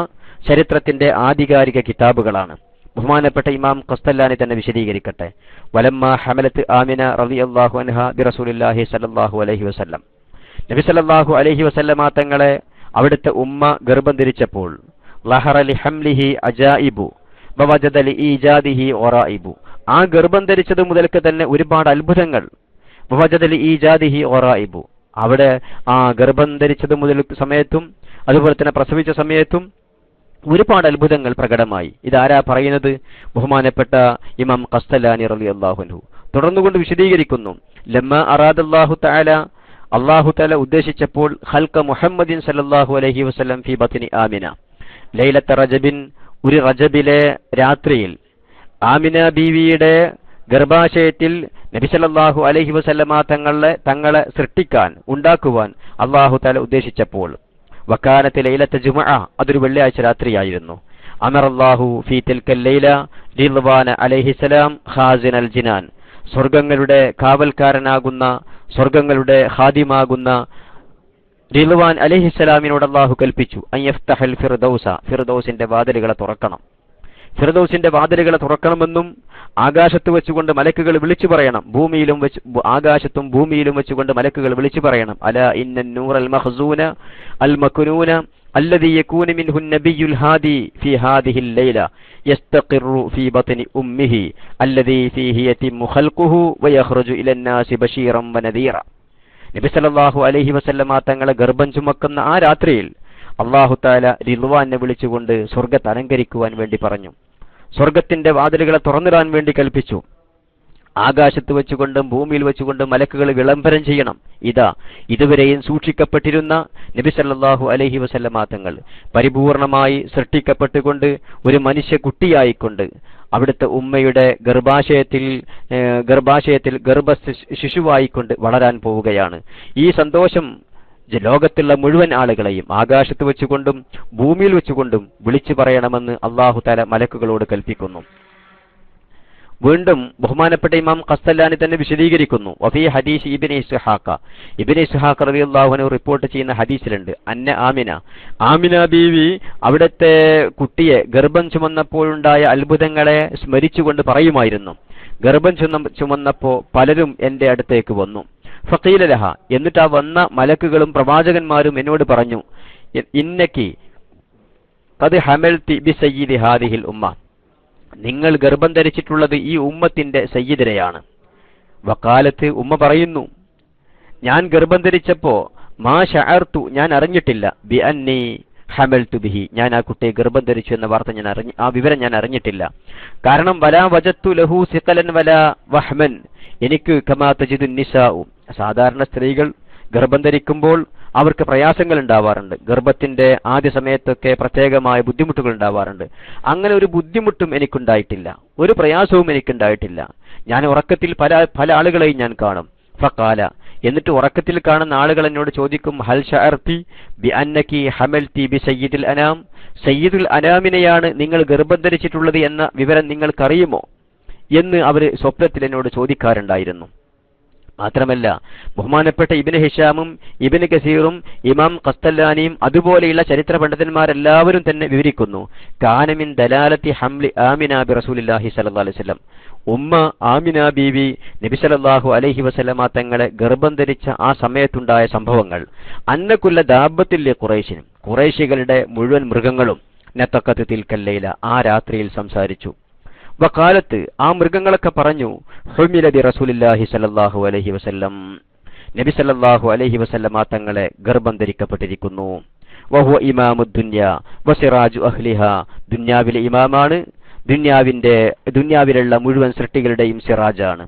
ചരിത്രത്തിന്റെ ആധികാരിക കിതാബുകളാണ്. ബഹുമാനപ്പെട്ട ഇമാം ഖസ്സലാനി തന്നെ വിശദീകരിക്കട്ടെ. വലമ്മ ഹമലത്ത് ആമിന റളിയല്ലാഹു അൻഹ ബിറസൂലില്ലാഹി സ്വല്ലല്ലാഹു അലൈഹി വസല്ലം, നബി സല്ലല്ലാഹു അലൈഹി വസല്ലമ തങ്ങളെ അവിടുത്തെ ഉമ്മ ഗർഭം ധരിച്ചപ്പോൾ ലഹറ ലിഹംലിഹി അജായിബു വവജദ ലിഈജാദിഹി ഖറായിബു, ആ ഗർഭം ധരിച്ചത് മുതൽക്ക് തന്നെ ഒരുപാട് അത്ഭുതങ്ങൾ. വവജദ ലിഈജാദിഹി ഖറായിബു, അവിടെ ആ ഗർഭം ധരിച്ചത് മുതൽ സമയത്തും അതുപോലെ തന്നെ പ്രസവിച്ച സമയത്തും ഒരുപാട് അത്ഭുതങ്ങൾ പ്രകടമായി. ഇതാരാ പറയുന്നത്? ബഹുമാനപ്പെട്ട ഇമാം ഖസ്സലാനി റളിയല്ലാഹു അൻഹു തുടർന്നുകൊണ്ട് വിശദീകരിക്കുന്നു. ലമ്മ അറാദല്ലാഹു തആല, അല്ലാഹു തആല ഉദ്ദേശിച്ചപ്പോൾ ഖൽഖ മുഹമ്മദിൻ സല്ലല്ലാഹു അലൈഹി വസല്ലം ഫീ ബത്നി ആമിന ലൈലത്ത റജബിൻ, ഒരു റജബിലെ രാത്രിയിൽ ആമിന ബീവിയുടെ ഗർഭാശയത്തിൽ നബി സല്ലല്ലാഹു അലൈഹി വസല്ലമ തങ്ങളെ സൃഷ്ടിക്കാൻ ഉണ്ടാക്കുവാൻ അല്ലാഹു തആല ഉദ്ദേശിച്ചപ്പോൾ വകാനത്ത് ലൈലത്ത ജുമുഅ, അതൊരു വെള്ളിയാഴ്ച രാത്രിയായിരുന്നു. അമറല്ലാഹു ഫീ തിൽക്കൽ ലൈല റിദ്വാന അലൈഹിസ്സലാം ഖാസിനൽ ജിനാൻ, സ്വർഗ്ഗങ്ങളുടെ കാവൽക്കാരനാകുന്ന സ്വർഗ്ഗങ്ങളുടെ ഖാദിമാകുന്ന റിദ്വാൻ അലൈഹിസ്സലാമിനോട് അല്ലാഹു കൽപ്പിച്ചു അൻയഫ്തഹൽ ഫിർദൗസ, ഫിർദൗസിന്റെ വാതിലുകളെ തുറക്കണം. ഫിർദൗസിന്റെ വാതിലുകളെ തുറക്കണമെന്നും ആകാശത്ത് വെച്ചുകൊണ്ട് മലക്കുകൾ വിളിച്ചു പറയണം, ആകാശത്തും ഭൂമിയിലും വെച്ചുകൊണ്ട് മലക്കുകൾ വിളിച്ചു പറയണം. അലാ ഇന്ന നൂറൽ മഖ്സൂന അൽ മക്നൂന അല്ലദീ യകൂനു മിൻഹു നബിയ്യുൽ ഹാദി ഫീ ഹാദിഹിൽ ലൈല യസ്തഖിറു ഫീ ബത്നി ഉമ്മിഹി അല്ലദീ ഫീഹി യതിമു ഖൽഖുഹു വയഖ്റുജു ഇലൻ നാസി ബശീറൻ വനദീറ. നബി സല്ലല്ലാഹു അലൈഹി വസല്ലമ തങ്ങളെ ഗർഭം ചുമക്കുന്ന ആ രാത്രിയിൽ അല്ലാഹു തആല റിദ്വാനെ വിളിച്ചുകൊണ്ട് സ്വർഗ്ഗത്തെ അലങ്കരിക്കുവാൻ വേണ്ടി പറഞ്ഞു. സ്വർഗ്ഗത്തിന്റെ വാതിലുകളെ തുറന്നിടാൻ വേണ്ടി കൽപ്പിച്ചു. ആകാശത്ത് വെച്ചുകൊണ്ടും ഭൂമിയിൽ വെച്ചുകൊണ്ടും മലക്കുകൾ വിളംബരം ചെയ്യണം. ഇതുവരെയും സൂക്ഷിക്കപ്പെട്ടിരുന്ന നബി സല്ലല്ലാഹു അലൈഹി വസല്ലമ തങ്ങൾ പരിപൂർണമായി സൃഷ്ടിക്കപ്പെട്ടുകൊണ്ട് ഒരു മനുഷ്യ കുട്ടിയായിക്കൊണ്ട് അവിടുത്തെ ഉമ്മയുടെ ഗർഭാശയത്തിൽ ഗർഭ ശിശുവായിക്കൊണ്ട് വളരാൻ പോവുകയാണ്. ഈ സന്തോഷം ലോകത്തുള്ള മുഴുവൻ ആളുകളെയും ആകാശത്ത് വെച്ചുകൊണ്ടും ഭൂമിയിൽ വെച്ചുകൊണ്ടും വിളിച്ചു പറയണമെന്ന് അല്ലാഹു തആല മലക്കുകളോട് കൽപ്പിക്കുന്നു. വീണ്ടും ബഹുമാനപ്പെട്ട ഇമാം ഖസ്സലാനി തന്നെ വിശദീകരിക്കുന്നു. വഫീ ഹദീസ് ഇബ്നു ഇസ്ഹാഖ് റളിയല്ലാഹു അൻഹു റിപ്പോർട്ട് ചെയ്യുന്ന ഹദീസിലുണ്ട്, അന്ന ആമിന ബീവി അവിടുത്തെ കുട്ടിയെ ഗർഭം ചുമന്നപ്പോഴുണ്ടായ അത്ഭുതങ്ങളെ സ്മരിച്ചുകൊണ്ട് പറയുമായിരുന്നു. ഗർഭം ചുമന്നപ്പോ പലരും എന്റെ അടുത്തേക്ക് വന്നു. ഫഖീല ലഹ, എന്നിട്ട് ആ വന്ന മലക്കുകളും പ്രവാചകന്മാരും എന്നോട് പറഞ്ഞു, ഇന്നക്കി ഖദ് ഹമൽതി ബിസയ്യിദി ഹാദിഹിൽ ഉമ്മ, നിങ്ങൾ ഗർഭം ധരിച്ചിട്ടുള്ളത് ഈ ഉമ്മത്തിന്റെ സയ്യിദിനെയാണ്. വക്കാലത്ത് ഉമ്മ പറയുന്നു, ഞാൻ ഗർഭം ധരിച്ചപ്പോ മാ ശഅർതു, ഞാൻ അറിഞ്ഞിട്ടില്ല, ബി അന്നി ഹമൽതു ബിഹി, ഞാൻ ആ കുട്ടിയെ ഗർഭം ധരിച്ചു എന്ന വാർത്ത ആ വിവരം ഞാൻ അറിഞ്ഞിട്ടില്ല. കാരണം വലാ വജത്തു ലഹു സിഖലൻ വലാ വഹ്മൻ, എനിക്ക് കമാ തജിദു നിസാഉ, സാധാരണ സ്ത്രീകൾ ഗർഭം ധരിക്കുമ്പോൾ അവർക്ക് പ്രയാസങ്ങൾ ഉണ്ടാവാറുണ്ട്. ഗർഭത്തിന്റെ ആദ്യ സമയത്തൊക്കെ പ്രത്യേകമായ ബുദ്ധിമുട്ടുകൾ ഉണ്ടാവാറുണ്ട്. അങ്ങനെ ഒരു ബുദ്ധിമുട്ടും എനിക്കുണ്ടായിട്ടില്ല, ഒരു പ്രയാസവും എനിക്കുണ്ടായിട്ടില്ല. ഞാൻ ഉറക്കത്തിൽ പല ആളുകളെയും ഞാൻ കാണും. ഫഖാല, എന്നിട്ട് ഉറക്കത്തിൽ കാണുന്ന ആളുകൾ എന്നോട് ചോദിക്കും, ഹൽ ശഅർതി ബി അന്നകി ഹമൽതി ബി സയ്യിദുൽ അനാം, സയ്യിദുൽ അനാമിനെയാണ് നിങ്ങൾ ഗർഭം ധരിച്ചിട്ടുള്ളത് എന്ന വിവരം നിങ്ങൾക്കറിയുമോ എന്ന് അവർ സ്വപ്നത്തിൽ എന്നോട് ചോദിക്കാറുണ്ടായിരുന്നു. മാത്രമല്ല ബഹുമാനപ്പെട്ട ഇബ്നു ഹിശാമും ഇബ്നു കസീറും ഇമാം ഖസ്തല്ലാനിയും അതുപോലെയുള്ള ചരിത്ര പണ്ഡിതന്മാരെല്ലാവരും തന്നെ വിവരിക്കുന്നു, കാന മിൻ ദലാലത്തി ഹംലി ആമിന ബി റസൂലില്ലാഹി സ്വല്ലല്ലാഹു അലൈഹി വസല്ലം, ഉമ്മ ആമിന ബീവി നബി സല്ലല്ലാഹു അലൈഹി വസല്ലമ തങ്ങളെ ഗർഭം ധരിച്ച ആ സമയത്തുണ്ടായ സംഭവങ്ങൾ, അന്നകുല്ല ദാബത്തിൽ ഖുറൈശിനും, ഖുറൈശികളുടെ മുഴുവൻ മൃഗങ്ങളും നതഖത്ത് തിൽക്കൽ ലൈല, ആ രാത്രിയിൽ സംസാരിച്ചു. വഖാലത്ത്, ആ മൃഗങ്ങളൊക്കെ പറഞ്ഞു, ഹുമില ബി റസൂലില്ലാഹി സ്വല്ലല്ലാഹു അലൈഹി വസല്ലം, നബി സല്ലല്ലാഹു അലൈഹി വസല്ലമ തങ്ങളെ ഗർഭം ധരിക്കപ്പെട്ടിരിക്കുന്നു. വഹുവ ഇമാമുദ് ദുനിയ വസിറാജു അഹ്ലിഹാ, ദുനിയാവിലെ ഇമാമാണ്, ദുനിയാവിലുള്ള മുഴുവൻ സൃഷ്ടികളുടെയും സിറാജാണ്.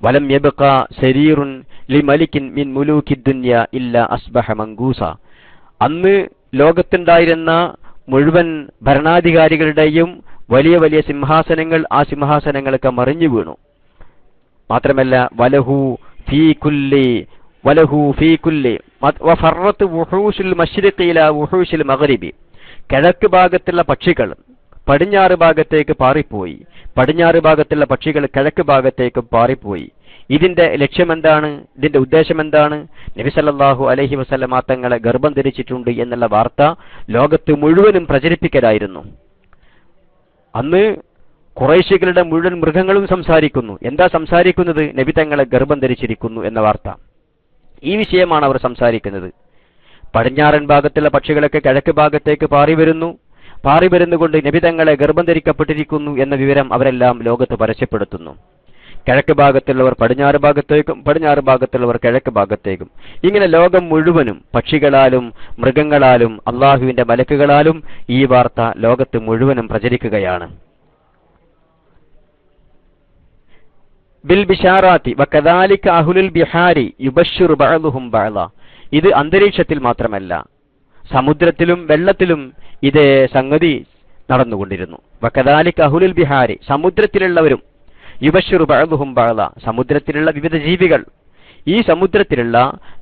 വലം യബ്ഖ സരീറുൻ ലിമലികിൻ മിൻ മുലൂകിദ് ദുനിയ ഇല്ലാ അസ്ബഹ മൻഗൂസ, അന്ന് ലോകത്തുണ്ടായിരുന്ന മുഴുവൻ ഭരണാധികാരികളുടെയും വലിയ വലിയ സിംഹാസനങ്ങൾ, ആ സിംഹാസനങ്ങളൊക്കെ മറിഞ്ഞു വീണു. മാത്രമല്ല വലഹു ഫീ കുല്ലി വഫറത്ത് വുഹൂശുൽ മശ്രിഖി ഇലാ വുഹൂശിൽ മഗ്രിബി, കിഴക്ക് ഭാഗത്തുള്ള പക്ഷികൾ പടിഞ്ഞാറ് ഭാഗത്തേക്ക് പാറിപ്പോയി, പടിഞ്ഞാറ് ഭാഗത്തുള്ള പക്ഷികൾ കിഴക്ക് ഭാഗത്തേക്ക് പാറിപ്പോയി. ഇതിന്റെ ലക്ഷ്യമെന്താണ്? ഇതിന്റെ ഉദ്ദേശം എന്താണ്? നബി സല്ലല്ലാഹു അലൈഹി വസല്ലമ തങ്ങളെ ഗർഭം ധരിച്ചിട്ടുണ്ട് എന്നുള്ള വാർത്ത ലോകത്ത് മുഴുവനും പ്രചരിപ്പിക്കലായിരുന്നു. അന്ന് ഖുറൈശികളുടെ മുഴുവൻ മൃഗങ്ങളും സംസാരിക്കുന്നു. എന്താ സംസാരിക്കുന്നത്? നബി തങ്ങളെ ഗർഭം ധരിച്ചിരിക്കുന്നു എന്ന വാർത്ത. ഈ വിഷയമാണ് അവർ സംസാരിക്കുന്നത്. പടിഞ്ഞാറൻ ഭാഗത്തുള്ള പക്ഷികളൊക്കെ കിഴക്ക് ഭാഗത്തേക്ക് പാറി വരുന്നുകൊണ്ട് നബി തങ്ങളെ ഗർഭം ധരിക്കപ്പെട്ടിരിക്കുന്നു എന്ന വിവരം അവരെല്ലാം ലോകത്ത് പരസ്യപ്പെടുത്തുന്നു. കിഴക്ക് ഭാഗത്തുള്ളവർ പടിഞ്ഞാറ് ഭാഗത്തേക്കും, പടിഞ്ഞാറ് ഭാഗത്തുള്ളവർ കിഴക്ക് ഭാഗത്തേക്കും. ഇങ്ങനെ ലോകം മുഴുവനും പക്ഷികളാലും മൃഗങ്ങളാലും അള്ളാഹുവിന്റെ മലക്കുകളാലും ഈ വാർത്ത ലോകത്ത് മുഴുവനും പ്രചരിക്കുകയാണ്. ബിൽ ബിശാറാത്തി വകദാലിക അഹ്ലുൽ ബിഹാരി യുബശ്ശിറു ബഅദുഹും ബഅദ, ഇത് അന്തരീക്ഷത്തിൽ മാത്രമല്ല സമുദ്രത്തിലും വെള്ളത്തിലും ഇതേ സംഗതി നടന്നുകൊണ്ടിരുന്നു. വകദാലിക അഹ്ലുൽ ബിഹാരി, സമുദ്രത്തിലുള്ളവരും, യുബശ്ശിറു ബഅദുഹും ബഅദ, സമുദ്രത്തിലുള്ള വിവിധ ജീവികൾ, ഈ സമുദ്രത്തിലുള്ള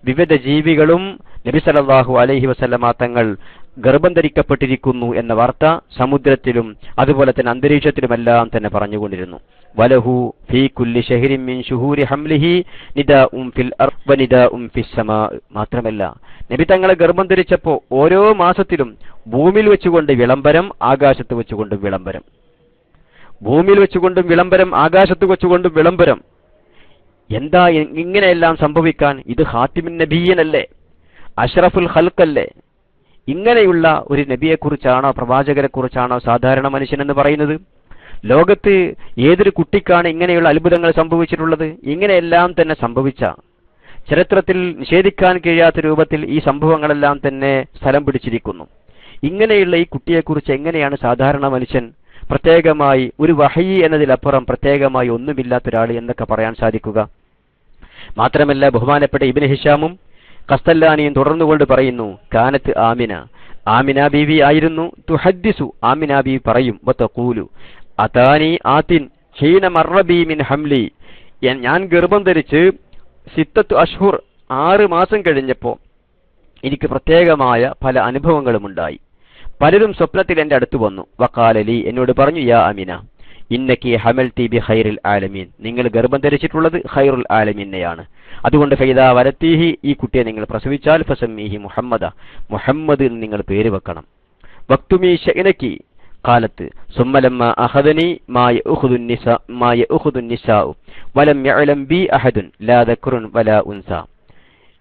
വിവിധ ജീവികളും നബി സല്ലല്ലാഹു അലൈഹി വസല്ലമ തങ്ങൾ ഗർഭം ധരിക്കപ്പെട്ടിരിക്കുന്നു എന്ന വാർത്ത സമുദ്രത്തിലും അതുപോലെ തന്നെ അന്തരീക്ഷത്തിലുമെല്ലാം തന്നെ പറഞ്ഞുകൊണ്ടിരുന്നു. വലഹു ഫീ കുല്ലി ശഹ്രിൻ മിൻ ശുഹൂരി ഹംലിഹി നിദാഉം ഫിൽ അർദ് വനിദാഉം ഫിസ് സമാ, മാത്രമല്ല നബി തങ്ങളെ ഗർഭം ധരിച്ചപ്പോൾ ഓരോ മാസത്തിലും ഭൂമിയിൽ വെച്ചുകൊണ്ട് വിളംബരം, ആകാശത്ത് വെച്ചുകൊണ്ടും വിളംബരം, ഭൂമിയിൽ വെച്ചുകൊണ്ടും വിളംബരം, ആകാശത്ത് വെച്ചുകൊണ്ടും വിളംബരം. എന്താ ഇങ്ങനെയെല്ലാം സംഭവിക്കാൻ? ഇത് ഖാതിമുൻ നബിയ്യനല്ലേ, അഷ്റഫുൽ ഖൽഖല്ലേ? ഇങ്ങനെയുള്ള ഒരു നബിയെക്കുറിച്ചാണോ, പ്രവാചകരെ കുറിച്ചാണോ സാധാരണ മനുഷ്യൻ എന്ന് പറയുന്നത്? ലോകത്ത് ഏതൊരു കുട്ടിക്കാണ് ഇങ്ങനെയുള്ള അത്ഭുതങ്ങൾ സംഭവിച്ചിട്ടുള്ളത്? ഇങ്ങനെയെല്ലാം തന്നെ സംഭവിച്ച, ചരിത്രത്തിൽ നിഷേധിക്കാൻ കഴിയാത്ത രൂപത്തിൽ ഈ സംഭവങ്ങളെല്ലാം തന്നെ സ്ഥലം പിടിച്ചിരിക്കുന്നു. ഇങ്ങനെയുള്ള ഈ കുട്ടിയെക്കുറിച്ച് എങ്ങനെയാണ് സാധാരണ മനുഷ്യൻ, പ്രത്യേകമായി ഒരു വഹയി എന്നതിലപ്പുറം പ്രത്യേകമായി ഒന്നുമില്ലാത്തൊരാൾ എന്നൊക്കെ പറയാൻ സാധിക്കുക? മാത്രമല്ല ബഹുമാനപ്പെട്ട ഇബ്നു ഹിശാമും ഖസ്തല്ലാനിയും തുടർന്നുകൊണ്ട് പറയുന്നു, കാനത്ത് ആമിന ബീവി ആയിരുന്നു, തുഹദ്ദിസു, ആമിന ബീവി പറയും, വതഖൂലു അതാനി ആതിൻ ഹീന മർറബി മിൻ ഹംലി, ഞാൻ ഗർഭം ധരിച്ച് സിത്തത്തു അഷ്ഹുർ, 6 മാസം കഴിഞ്ഞപ്പോൾ എനിക്ക് പ്രത്യേകമായ പല അനുഭവങ്ങളും ഉണ്ടായി. പലരും സ്വപ്നത്തിൽ എന്റെ അടുത്ത് വന്നു. വഖാലലി, എന്നോട് പറഞ്ഞു, യാ ആമിന ഇന്നക്കി ഹമൽതി ബി ഖൈറിൽ ആലമീൻ, നിങ്ങൾ ഗർഭം ധരിച്ചിട്ടുള്ളത് ഖൈറുൽ ആലമീനെയാണ്. അതുകൊണ്ട് ഫൈദാ വലത്തീഹി, ഈ കുട്ടിയെ നിങ്ങൾ പ്രസവിച്ചാൽ ഫസമ്മീഹി മുഹമ്മദ് എന്ന് നിങ്ങൾ പേര് വെക്കണം. വക്തുമീ ശഅനകി ഖാലത്ത് സുമ്മലമ്മ അഖദനി മാ യഖുദുൻ നിസാഉ വലം യഅലം ബി അഹദുൻ ലാ ദക്റുൻ വലാ ഉൻസ,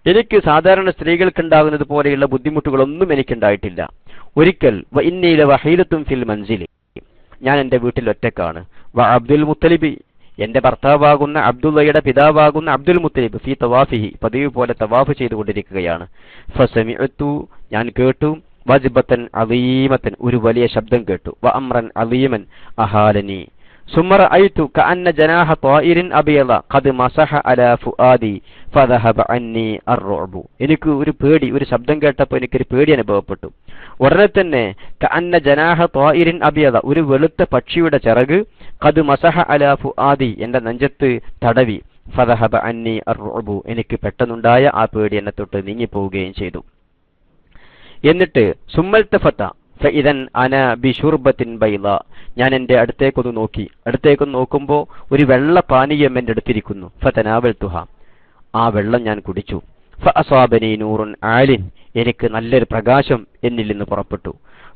എനിക്ക് സാധാരണ സ്ത്രീകൾക്കുണ്ടാകുന്നത് പോലെയുള്ള ബുദ്ധിമുട്ടുകളൊന്നും എനിക്കുണ്ടായിട്ടില്ല. ഒരിക്കൽ വ ഇന്നി ലവഹീലത്തുൻ ഫിൽ മൻസിലി, ഞാൻ എൻ്റെ വീട്ടിൽ ഒറ്റക്കാണ്. വ അബ്ദുൽ മുത്തലിബി, എന്റെ ഭർത്താവാകുന്ന അബ്ദുള്ളയുടെ പിതാവാകുന്ന അബ്ദുൽ മുത്തലിബ് ഫീ തവാഫിഹി, പതിവ് പോലെ തവാഫ് ചെയ്തുകൊണ്ടിരിക്കുകയാണ്. ഫസമിഅതു, ഞാൻ കേട്ടു, വജ്ബത്തൻ അളീമത്തൻ, ഒരു വലിയ ശബ്ദം കേട്ടു. വ അംറൻ അളീമൻ അഹാലനി, സുമ്മ റഅയ്തു കഅന്ന ജനാഹ ത്വായിരിൻ അബിയദ ഖദ് മസഹ അലാ ഫുആദി ഫദഹബ അന്നി അർറുഅബു. എനിക്ക് ഒരു പേടി, ഒരു ശബ്ദം കേട്ടപ്പോൾ എനിക്കൊരു പേടി അനുഭവപ്പെട്ടു. ഉടനെ തന്നെ കഅന്ന ജനാഹ ത്വായിരിൻ അബിയദ, ഒരു വെളുത്ത പക്ഷിയുടെ ചിറക്, ഖദ് മസഹ അലാ ഫുആദി, എന്റെ നെഞ്ചത്ത് തടവി, ഫദഹബ അന്നി അർറുഅബു, എനിക്ക് പെട്ടെന്നുണ്ടായ ആ പേടി എന്നെ തൊട്ട് നീങ്ങിപ്പോവുകയും ചെയ്തു. എന്നിട്ട് സുമ്മൽതഫത ഫഇദൻ അന ബിശുർബത്തിൻ ബൈള, ഞാൻ എന്റെ അടുത്തേക്കൊന്ന് നോക്കി. അടുത്തേക്കൊന്ന് നോക്കുമ്പോൾ ഒരു വെള്ള പാനീയം എന്റെ അടുത്തിരിക്കുന്നു. ഫതനാവൽതുഹ, ആ വെള്ളം ഞാൻ കുടിച്ചു. ഫഅസാബനി നൂറുൻ ആലിൻ, എനിക്ക് നല്ലൊരു പ്രകാശം എന്നിൽ നിന്ന് പുറപ്പെട്ടു.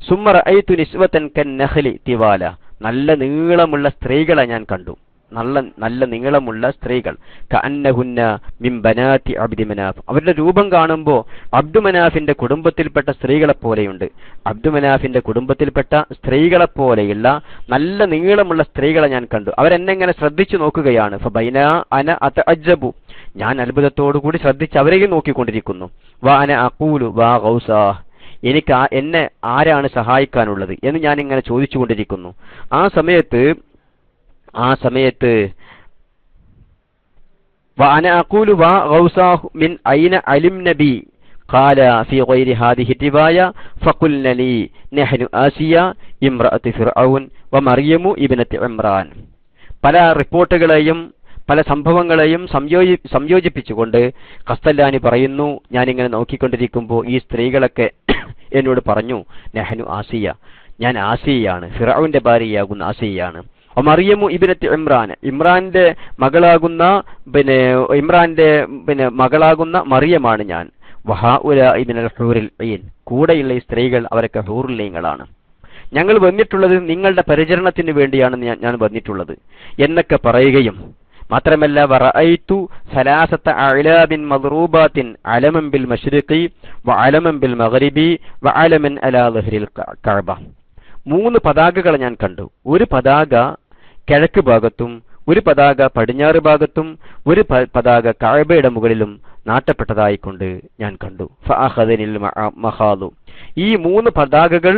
സുമ്മ റഅയ്തു നിസ്വതൻ കന്നഖലി തിവാല, നല്ല നീളമുള്ള സ്ത്രീകളെ ഞാൻ കണ്ടു. നല്ല നീളമുള്ള സ്ത്രീകൾ. കഅന്നഹുന്ന മിൻ ബനാതി അബ്ദി മനാഫ്, അവരുടെ രൂപം കാണുമ്പോൾ അബ്ദുമനാഫിന്റെ കുടുംബത്തിൽപ്പെട്ട സ്ത്രീകളെ പോലെയുണ്ട്. അബ്ദുമനാഫിന്റെ കുടുംബത്തിൽപ്പെട്ട സ്ത്രീകളെ പോലെയുള്ള നല്ല നീളമുള്ള സ്ത്രീകളെ ഞാൻ കണ്ടു. അവരെന്നെങ്ങനെ ശ്രദ്ധിച്ചു നോക്കുകയാണ്. ഫബൈന അന അതഅജ്ജബു, ഞാൻ അത്ഭുതത്തോടുകൂടി ശ്രദ്ധിച്ച് അവരെയും നോക്കിക്കൊണ്ടിരിക്കുന്നു. വ അന അഖൂലു വാ ഗൗസാ, എനിക്ക് എന്നെ ആരാണ് സഹായിക്കാനുള്ളത് എന്ന് ഞാൻ ഇങ്ങനെ ചോദിച്ചുകൊണ്ടിരിക്കുന്നു. ആ സമയത്ത് വഅന അഖൂലു വാ ഗൗസാഹു മിൻ ഐന അലിംന ബി ഖാല ഫീ ഗൈരി ഹാദിഹി റിവായ ഫഖുൽന ലി നഹ്നു ആസിയ ഇംറഅത്തു ഫിർഔൻ വമറിയമു ഇബ്നത്ത് ഇമ്രാൻ. പല റിപ്പോർട്ടുകളെയും പല സംഭവങ്ങളെയും സംയോജിപ്പിച്ചുകൊണ്ട് ഖസ്തല്ലാനി പറയുന്നു, ഞാനിങ്ങനെ നോക്കിക്കൊണ്ടിരിക്കുമ്പോൾ ഈ സ്ത്രീകളൊക്കെ എന്നോട് പറഞ്ഞു, നഹ്നു ആസിയ, ഞാൻ ആസിയയാണ്, ഫിർഔന്റെ ഭാര്യയാകുന്ന ആസിയയാണ്. മറിയമു ഇബ്നത്ത് ഇമ്രാൻ, ഇമ്രാന്റെ മകളാകുന്ന മറിയമാണ് ഞാൻ. വഹഉലാഇ മിനൽ ഹൂറിൽ ഐൻ, കൂടെയുള്ള ഈ സ്ത്രീകൾ അവരൊക്കെ ഹൂറുൽ ഐനുകളാണ്. ഞങ്ങൾ വന്നിട്ടുള്ളത് നിങ്ങളുടെ പരിചരണത്തിന് വേണ്ടിയാണ് ഞാൻ വന്നിട്ടുള്ളത് എന്നൊക്കെ പറയുകയും മാത്രമല്ല വറഅയ്തു സലാസത അഅലാബിൻ മദ്റൂബാത്തിൻ അലമൻ ബിൽ മശ്രിഖി വഅലമൻ ബിൽ മഗ്രിബി വഅലമൻ അലാ ദഹ്രിൽ കഅബ, 3 പതാകകൾ ഞാൻ കണ്ടു. ഒരു പതാക കിഴക്ക് ഭാഗത്തും, ഒരു പതാക പടിഞ്ഞാറ് ഭാഗത്തും, ഒരു പതാക കഅബയുടെ മുകളിലും നാട്ടപ്പെട്ടതായിക്കൊണ്ട് ഞാൻ കണ്ടു. ഫഅഖദനിൽ മഖാദു, ഈ 3 പതാകകൾ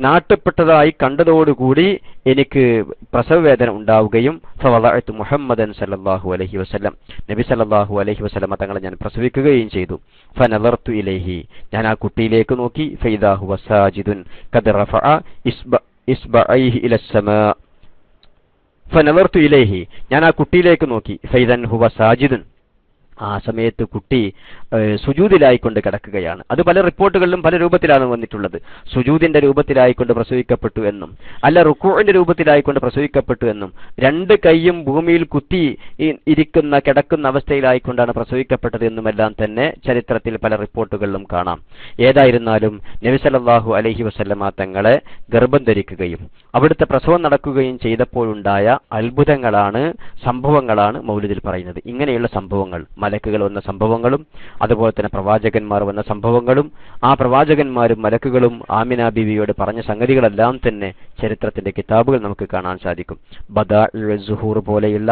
നാട്ടപ്പെട്ടതായി കണ്ടതോടുകൂടി എനിക്ക് പ്രസവവേദന ഉണ്ടാവുകയും ഫവളഅതു മുഹമ്മദൻ സല്ലല്ലാഹു അലൈഹി വസല്ലം, നബി സല്ലല്ലാഹു അലൈഹി വസല്ലം തങ്ങളെ ഞാൻ പ്രസവിക്കുകയും ചെയ്തു. ഫനദർതു ഇലൈഹി, ഞാൻ ആ കുട്ടിയിലേക്ക് നോക്കി. ഫൈദാ ഹുവ സാജിദുൻ ഖദ് റഫഅ ഇസ്ബഅൈഹി ഇലസ്സമാ. ഫനദർതു ഇലൈഹി, ഞാൻ ആ കുട്ടിയിലേക്ക് നോക്കി. ഫൈദൻ ഹുവ സാജിദുൻ, ആ സമയത്ത് കുട്ടി സുജൂദിലായിക്കൊണ്ട് കിടക്കുകയാണ്. അത് പല റിപ്പോർട്ടുകളിലും പല രൂപത്തിലാണ് വന്നിട്ടുള്ളത്. സുജൂദിന്റെ രൂപത്തിലായിക്കൊണ്ട് പ്രസവിക്കപ്പെട്ടു എന്നും, അല്ല റുക്കൂഇന്റെ രൂപത്തിലായിക്കൊണ്ട് പ്രസവിക്കപ്പെട്ടു എന്നും, 2 കൈയും ഭൂമിയിൽ കുത്തി കിടക്കുന്ന അവസ്ഥയിലായിക്കൊണ്ടാണ് പ്രസവിക്കപ്പെട്ടത് എന്നുമെല്ലാം തന്നെ ചരിത്രത്തിൽ പല റിപ്പോർട്ടുകളിലും കാണാം. ഏതായിരുന്നാലും നബി സല്ലല്ലാഹു അലൈഹി വസല്ലമ തങ്ങളെ ഗർഭം ധരിക്കുകയും അവിടുത്തെ പ്രസവം നടക്കുകയും ചെയ്തപ്പോഴുണ്ടായ അത്ഭുതങ്ങളാണ്, സംഭവങ്ങളാണ് മൗലിദിൽ പറയുന്നത്. ഇങ്ങനെയുള്ള സംഭവങ്ങൾ, മലക്കുകൾ വന്ന സംഭവങ്ങളും അതുപോലെ തന്നെ പ്രവാചകന്മാർ വന്ന സംഭവങ്ങളും ആ പ്രവാചകന്മാരും മലക്കുകളും ആമിന ബീവിയോട് പറഞ്ഞ സംഗതികളെല്ലാം തന്നെ ചരിത്രത്തിന്റെ കിതാബുകൾ നമുക്ക് കാണാൻ സാധിക്കും. ബദാഇഉ സുഹൂർ പോലെയുള്ള,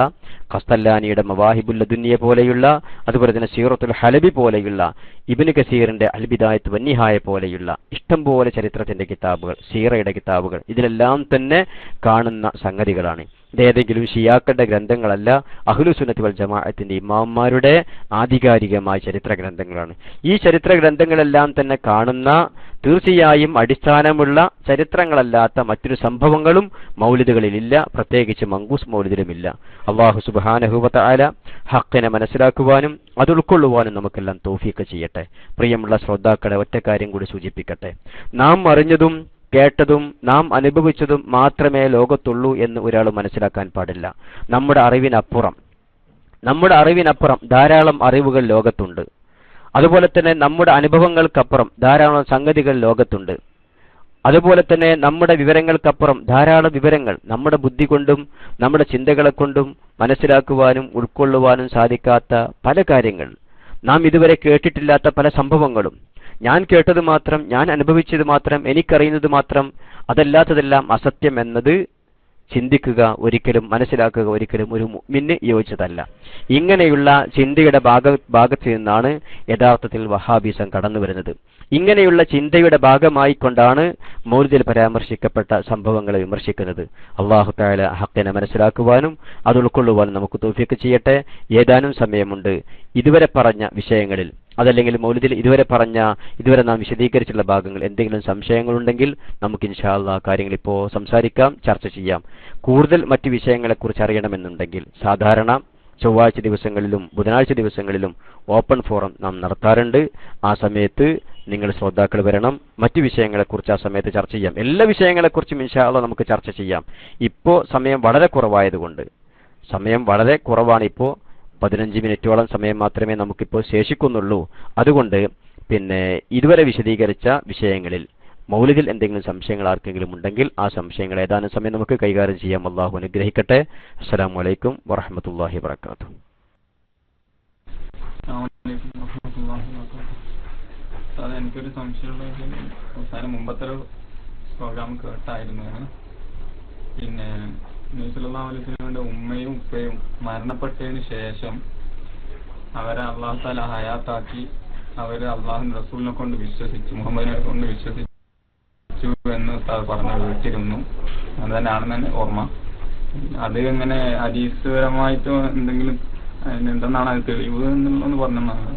ഖസ്തല്ലാനിയുടെ മവാഹിബുൽ ലദുനിയ പോലെയുള്ള, അതുപോലെ തന്നെ സീറത്തുൽ ഹലബി പോലെയുള്ള, ഇബ്നു കസീറിന്റെ അൽ ബിദായത്ത് വന്നിഹായ പോലെയുള്ള ഇഷ്ടംപോലെ ചരിത്രത്തിന്റെ കിതാബുകൾ, സീറയുടെ കിതാബുകൾ, ഇതിലെല്ലാം തന്നെ കാണുന്ന സംഗതികളാണ്. ഇതേതെങ്കിലും ഷിയാക്കളുടെ ഗ്രന്ഥങ്ങളല്ല, അഹ്ലുസുന്നത്തി വൽ ജമാഅത്തിന്റെ ഇമാംമാരുടെ ആധികാരികമായ ചരിത്ര ഗ്രന്ഥങ്ങളാണ്. ഈ ചരിത്ര ഗ്രന്ഥങ്ങളെല്ലാം തന്നെ കാണുന്ന തീർച്ചയായും അടിസ്ഥാനമുള്ള ചരിത്രങ്ങളല്ലാത്ത മറ്റൊരു സംഭവങ്ങളും മൗലിദുകളിലില്ല, പ്രത്യേകിച്ച് മങ്കൂസ് മൗലിദിലുമില്ല. അല്ലാഹു സുബ്ഹാനഹു വ തആല ഹഖിനെ മനസ്സിലാക്കുവാനും അത് ഉൾക്കൊള്ളുവാനും നമുക്കെല്ലാം തൗഫീഖ് ചെയ്യട്ടെ. പ്രിയമുള്ള ശ്രോതാക്കളെ, ഒറ്റ കാര്യം കൂടി സൂചിപ്പിക്കട്ടെ. നാം അറിഞ്ഞതും കേട്ടതും നാം അനുഭവിച്ചതും മാത്രമേ ലോകത്തുള്ളൂ എന്ന് ഒരാൾ മനസ്സിലാക്കാൻ പാടില്ല. നമ്മുടെ അറിവിനപ്പുറം ധാരാളം അറിവുകൾ ലോകത്തുണ്ട്. അതുപോലെ തന്നെ നമ്മുടെ അനുഭവങ്ങൾക്കപ്പുറം ധാരാളം സംഗതികൾ ലോകത്തുണ്ട്. അതുപോലെ തന്നെ നമ്മുടെ വിവരങ്ങൾക്കപ്പുറം ധാരാളം വിവരങ്ങൾ നമ്മുടെ ബുദ്ധി കൊണ്ടും നമ്മുടെ ചിന്തകളെ കൊണ്ടും മനസ്സിലാക്കുവാനും ഉൾക്കൊള്ളുവാനും സാധിക്കാത്ത പല കാര്യങ്ങൾ, നാം ഇതുവരെ കേട്ടിട്ടില്ലാത്ത പല സംഭവങ്ങളും, ഞാൻ കേട്ടത് മാത്രം, ഞാൻ അനുഭവിച്ചത് മാത്രം, എനിക്കറിയുന്നത് മാത്രം, അതല്ലാത്തതെല്ലാം അസത്യം എന്നത് ചിന്തിക്കുക ഒരിക്കലും, മനസ്സിലാക്കുക ഒരിക്കലും ഒരു മുഅ്മിന് യോജിച്ചതല്ല. ഇങ്ങനെയുള്ള ചിന്തയുടെ ഭാഗത്ത് നിന്നാണ് യഥാർത്ഥത്തിൽ വഹാബിസം കടന്നു വരുന്നത്. ഇങ്ങനെയുള്ള ചിന്തയുടെ ഭാഗമായിക്കൊണ്ടാണ് മൗലിദിൽ പരാമർശിക്കപ്പെട്ട സംഭവങ്ങളെ വിമർശിക്കുന്നത്. അല്ലാഹു തആല ഹഖിനെ മനസ്സിലാക്കുവാനും അത് ഉൾക്കൊള്ളുവാനും നമുക്ക് തൗഫീഖ് ചെയ്യട്ടെ. ഏതാനും സമയമുണ്ട് ഇതുവരെ പറഞ്ഞ വിഷയങ്ങളിൽ, അതല്ലെങ്കിൽ മൗലിദിൽ ഇതുവരെ നാം വിശദീകരിച്ചുള്ള ഭാഗങ്ങൾ എന്തെങ്കിലും സംശയങ്ങളുണ്ടെങ്കിൽ നമുക്ക് ഇൻഷാ അല്ലാഹ് കാര്യങ്ങൾ ഇപ്പോൾ സംസാരിക്കാം, ചർച്ച ചെയ്യാം. കൂടുതൽ മറ്റു വിഷയങ്ങളെക്കുറിച്ച് അറിയണമെന്നുണ്ടെങ്കിൽ സാധാരണ ചൊവ്വാഴ്ച ദിവസങ്ങളിലും ബുധനാഴ്ച ദിവസങ്ങളിലും ഓപ്പൺ ഫോറം നാം നടത്താറുണ്ട്. ആ സമയത്ത് നിങ്ങൾ ശ്രോതാക്കൾ വരണം. മറ്റു വിഷയങ്ങളെക്കുറിച്ച് ആ സമയത്ത് ചർച്ച ചെയ്യാം. എല്ലാ വിഷയങ്ങളെക്കുറിച്ചും ഇൻഷാ അല്ലാഹ് നമുക്ക് ചർച്ച ചെയ്യാം. ഇപ്പോൾ സമയം വളരെ കുറവായതുകൊണ്ട്, സമയം വളരെ കുറവാണ്, ഇപ്പോൾ 15 മിനിറ്റോളം സമയം മാത്രമേ നമുക്കിപ്പോൾ ശേഷിക്കുന്നുള്ളൂ. അതുകൊണ്ട് ഇതുവരെ വിശദീകരിച്ച വിഷയങ്ങളിൽ മൗലിദിൽ എന്തെങ്കിലും സംശയങ്ങൾ ആർക്കെങ്കിലും ഉണ്ടെങ്കിൽ ആ സംശയങ്ങൾ ഏതാനും സമയം നമുക്ക് കൈകാര്യം ചെയ്യാം. അല്ലാഹു അനുഗ്രഹിക്കട്ടെ. അസ്സലാമു അലൈക്കും വറഹ്മത്തുള്ളാഹി വബറകാതുഹു. എനിക്കൊരു സംശയമുള്ള, അവസാനം മുമ്പത്തെ പ്രോഗ്രാം കേട്ടായിരുന്നു. നബി സല്ലല്ലാഹു അലൈഹി വസല്ലമയുടെ ഉമ്മയും ഉപ്പയും മരണപ്പെട്ടതിന് ശേഷം അവരെ അല്ലാഹു തആല ഹയാത്താക്കി, അവര് അല്ലാഹുവിന്റെ റസൂലിനെ കൊണ്ട് വിശ്വസിച്ചു, മുഹമ്മദിനെ കൊണ്ട് വിശ്വസിച്ചു എന്ന് ഉസ്താദ് പറഞ്ഞു കേട്ടിരുന്നു. അത് തന്നെയാണെന്ന് ഓർമ്മ. അത് എങ്ങനെ ഹദീസ്പരമായിട്ടോ എന്തെങ്കിലും എന്തെന്നാണ് അത് തെളിവ് എന്നുള്ളതെന്ന് പറഞ്ഞതാണ്.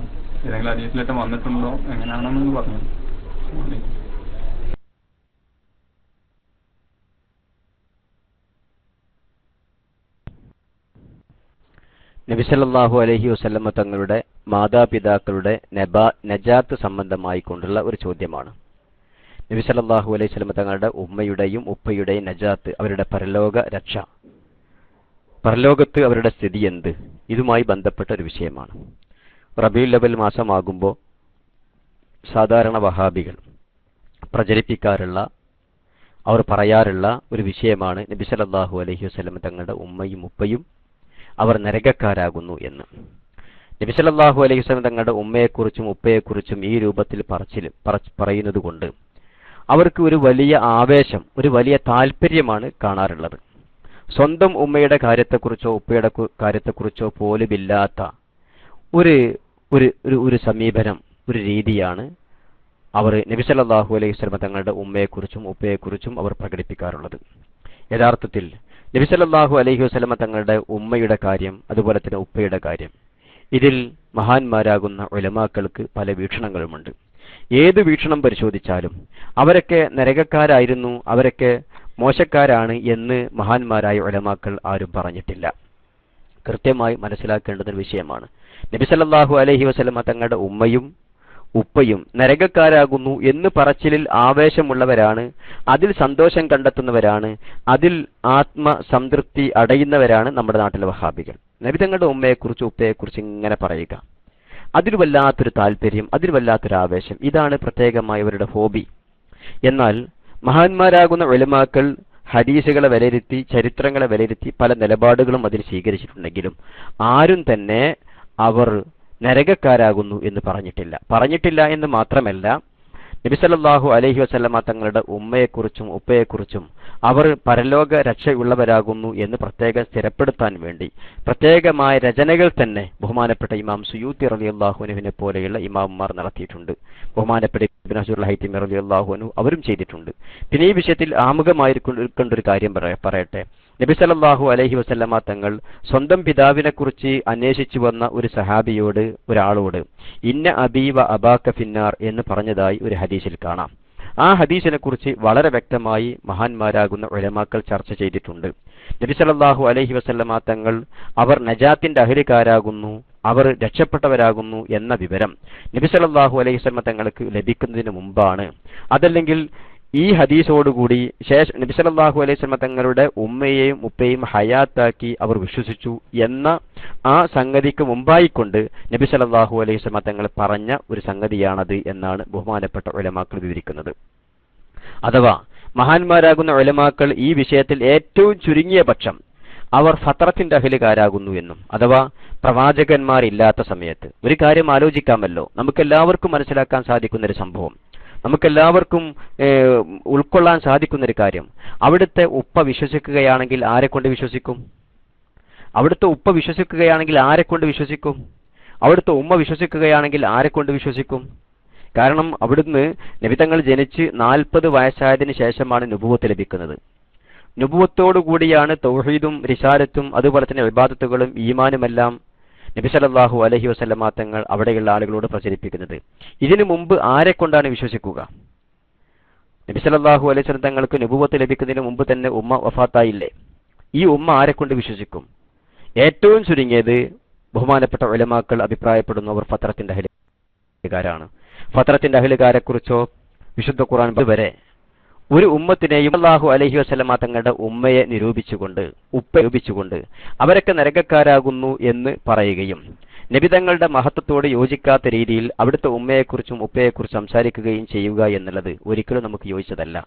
ഏതെങ്കിലും ഹദീസിലേറ്റം വന്നിട്ടുണ്ടോ എങ്ങനെയാണെന്ന് പറഞ്ഞു. നബി സല്ലല്ലാഹു അലൈഹി വസല്ലമ തങ്ങളുടെ മാതാപിതാക്കളുടെ നജാത്ത് സംബന്ധമായി കൊണ്ടുള്ള ഒരു ചോദ്യമാണ്. നബി സല്ലല്ലാഹു അലൈഹി വസല്ലമ തങ്ങളുടെ ഉമ്മയുടെയും ഉപ്പയുടെയും നജാത്ത്, അവരുടെ പരലോക രക്ഷ, പരലോകത്ത് അവരുടെ സ്ഥിതി എന്ത്, ഇതുമായി ബന്ധപ്പെട്ട ഒരു വിഷയമാണ്. റബീഉൽ അവ്വൽ മാസമാകുമ്പോൾ സാധാരണ വഹാബികൾ പ്രചരിപ്പിക്കാറുള്ള, അവർ പറയാറുള്ള ഒരു വിഷയമാണ് നബി സല്ലല്ലാഹു അലൈഹി വസല്ലമ തങ്ങളുടെ ഉമ്മയും ഉപ്പയും അവർ നരകക്കാരാകുന്നു എന്ന്. നബി സല്ലല്ലാഹു അലൈഹി വസല്ലം തങ്ങളുടെ ഉമ്മയെക്കുറിച്ചും ഉപ്പയെക്കുറിച്ചും ഈ രൂപത്തിൽ പറയുന്നത് കൊണ്ട് അവർക്ക് ഒരു വലിയ ആവേശം, ഒരു വലിയ താല്പര്യമാണ് കാണാറുള്ളത്. സ്വന്തം ഉമ്മയുടെ കാര്യത്തെക്കുറിച്ചോ ഉപ്പയുടെ കാര്യത്തെക്കുറിച്ചോ പോലുമില്ലാത്ത ഒരു സമീപനം, ഒരു രീതിയാണ് അവർ നബി സല്ലല്ലാഹു അലൈഹി വസല്ലം തങ്ങളുടെ ഉമ്മയെക്കുറിച്ചും ഉപ്പയെക്കുറിച്ചും അവർ പ്രകടിപ്പിക്കാറുള്ളത്. യഥാർത്ഥത്തിൽ നബി സല്ലല്ലാഹു അലൈഹി വസല്ലമ തങ്ങളുടെ ഉമ്മയുടെ കാര്യം, അതുപോലെ തന്നെ ഉപ്പയുടെ കാര്യം, ഇതിൽ മഹാന്മാരാകുന്ന ഉലമാക്കൾക്ക് പല വീക്ഷണങ്ങളുമുണ്ട്. ഏത് വീക്ഷണം പരിശോധിച്ചാലും അവരൊക്കെ നരകക്കാരായിരുന്നു, അവരൊക്കെ മോശക്കാരാണ് എന്ന് മഹാന്മാരായ ഉലമാക്കൾ ആരും പറഞ്ഞിട്ടില്ല. കൃത്യമായി മനസ്സിലാക്കേണ്ടുന്ന ഒരു വിഷയമാണ്. നബി സല്ലല്ലാഹു അലൈഹി വസല്ലമ തങ്ങളുടെ ഉമ്മയും ഉപ്പയും നരകക്കാരാകുന്നു എന്ന് പറച്ചിലിൽ ആവേശമുള്ളവരാണ്, അതിൽ സന്തോഷം കണ്ടെത്തുന്നവരാണ്, അതിൽ ആത്മസംതൃപ്തി അടയുന്നവരാണ് നമ്മുടെ നാട്ടിലെ വഹാബികൾ. നബി തങ്ങളുടെ ഉമ്മയെക്കുറിച്ച് ഉപ്പയെക്കുറിച്ച് ഇങ്ങനെ പറയുക, അതിൽ വല്ലാത്തൊരു താല്പര്യം, അതിൽ വല്ലാത്തൊരു ആവേശം, ഇതാണ് പ്രത്യേകമായ അവരുടെ ഹോബി. എന്നാൽ മഹാന്മാരാകുന്ന ഉലമാക്കൾ ഹദീസുകളെ വിലയിരുത്തി, ചരിത്രങ്ങളെ വിലയിരുത്തി പല നിലപാടുകളും അതിൽ സ്വീകരിച്ചിട്ടുണ്ടെങ്കിലും ആരും തന്നെ അവർ നരകക്കാരാകുന്നു എന്ന് പറഞ്ഞിട്ടില്ല എന്ന് മാത്രമല്ല, നബി സല്ലല്ലാഹു അലൈഹി വസല്ലമ തങ്ങളുടെ ഉമ്മയെക്കുറിച്ചും ഉപ്പയെക്കുറിച്ചും അവർ പരലോക രക്ഷയുള്ളവരാകുന്നു എന്ന് പ്രത്യേകം സ്ഥിരപ്പെടുത്താൻ വേണ്ടി പ്രത്യേകമായ രചനകൾ തന്നെ ബഹുമാനപ്പെട്ട ഇമാം സുയൂത്തി റളിയല്ലാഹു അൻഹുവിനെ പോലെയുള്ള ഇമാമുമാർ നടത്തിയിട്ടുണ്ട്. ബഹുമാനപ്പെട്ട ഇബ്നു ഹജറുൽ ഹൈതമി റളിയല്ലാഹു അൻഹു അവരും ചെയ്തിട്ടുണ്ട്. പിന്നെ ഈ വിഷയത്തിൽ ആമുഖമായിരിക്കൊണ്ടൊരു കാര്യം പറയട്ടെ. നബി സല്ലല്ലാഹു അലൈഹി വസല്ലമ തങ്ങൾ സ്വന്തം പിതാവിനെ കുറിച്ച് അന്വേഷിച്ചു വന്ന ഒരു സഹാബിയോട്, ഒരാളോട് ഇന്ന അബീവ അബാക ഫിന്നാർ എന്ന് പറഞ്ഞതായി ഒരു ഹദീസിൽ കാണാം. ആ ഹദീസിനെ കുറിച്ച് വളരെ വ്യക്തമായി മഹാന്മാരാകുന്ന ഉലമാക്കൾ ചർച്ച ചെയ്തിട്ടുണ്ട്. നബി സല്ലല്ലാഹു അലൈഹി വസല്ലമ തങ്ങൾ അവർ നജാത്തിന്റെ അഹ്ലുകാരാകുന്നു, അവർ രക്ഷപ്പെട്ടവരാകുന്നു എന്ന വിവരം നബി സല്ലല്ലാഹു അലൈഹി വസല്ലമ തങ്ങൾക്ക് ലഭിക്കുന്നതിന് മുമ്പാണ്. അതല്ലെങ്കിൽ ഈ ഹദീസോടുകൂടി നബി സല്ലല്ലാഹു അലൈഹി വസല്ലം തങ്ങളുടെ ഉമ്മയെയും ഉപ്പയെയും ഹയാത്താക്കി അവർ വിശ്വസിച്ചു എന്ന ആ സംഗതിക്ക് മുമ്പായിക്കൊണ്ട് നബി സല്ലല്ലാഹു അലൈഹി വസല്ലം തങ്ങൾ പറഞ്ഞ ഒരു സംഗതിയാണത് എന്നാണ് ബഹുമാനപ്പെട്ട ഉലമാക്കൾ വിവരിക്കുന്നത്. അഥവാ മഹാന്മാരാകുന്ന ഉലമാക്കൾ ഈ വിഷയത്തിൽ ഏറ്റവും ചുരുങ്ങിയ പക്ഷം അവർ ഫത്രത്തിന്റെ അഹ്ലുകാരാകുന്നു എന്നും, അഥവാ പ്രവാചകന്മാരില്ലാത്ത സമയത്ത്, ഒരു കാര്യം ആലോചിക്കാമല്ലോ, നമുക്കെല്ലാവർക്കും മനസ്സിലാക്കാൻ സാധിക്കുന്ന ഒരു സംഭവം, നമുക്കെല്ലാവർക്കും ഉൾക്കൊള്ളാൻ സാധിക്കുന്നൊരു കാര്യം. അവിടുത്തെ ഉപ്പ വിശ്വസിക്കുകയാണെങ്കിൽ ആരെക്കൊണ്ട് വിശ്വസിക്കും? അവിടുത്തെ ഉപ്പ വിശ്വസിക്കുകയാണെങ്കിൽ ആരെക്കൊണ്ട് വിശ്വസിക്കും? അവിടുത്തെ ഉമ്മ വിശ്വസിക്കുകയാണെങ്കിൽ ആരെക്കൊണ്ട് വിശ്വസിക്കും? കാരണം അവിടുന്ന് നബിതങ്ങൾ ജനിച്ച് 40 വയസ്സായതിനു ശേഷമാണ് നുബുവത്ത് ലഭിക്കുന്നത്. നുബുവത്തോടുകൂടിയാണ് തൗഹീദും റിസാലത്തും അതുപോലെ തന്നെ ഇബാദത്തുകളും ഈമാനുമെല്ലാം നബി സല്ലല്ലാഹു അലൈഹി വസല്ലമ തങ്ങൾ അവിടെയുള്ള ആളുകളോട് പ്രചരിപ്പിക്കുന്നത്. ഇതിനു മുമ്പ് ആരെക്കൊണ്ടാണ് വിശ്വസിക്കുക? നബി സല്ലല്ലാഹു അലൈഹി വസല്ലം തങ്ങൾക്ക് നുബുവത്ത് ലഭിക്കുന്നതിന് മുമ്പ് തന്നെ ഉമ്മ വഫാത്തായില്ലേ? ഈ ഉമ്മ ആരെക്കൊണ്ട് വിശ്വസിക്കും? ഏറ്റവും ചുരുങ്ങിയത് ബഹുമാനപ്പെട്ട ഉലമാക്കൾ അഭിപ്രായപ്പെടുന്നവർ ഫത്രത്തിന്റെ അഹ്ലുകാരാണ്. ഫത്രത്തിന്റെ അഹ്ലുകാരെ കുറിച്ചോ വിശുദ്ധ ഖുർആൻ വരെ ഒരു ഉമ്മത്തിനെയും സല്ലല്ലാഹു അലൈഹി വസല്ലമ തങ്ങളുടെ ഉമ്മയെ നിരൂപിച്ചുകൊണ്ട് അവരൊക്കെ നരകക്കാരാകുന്നു എന്ന് പറയുകയും നബിതങ്ങളുടെ മഹത്വത്തോട് യോജിക്കാത്ത രീതിയിൽ അവിടുത്തെ ഉമ്മയെക്കുറിച്ചും ഉപ്പയെക്കുറിച്ചും സംസാരിക്കുകയും ചെയ്യുക എന്നുള്ളത് ഒരിക്കലും നമുക്ക് യോജിച്ചതല്ല.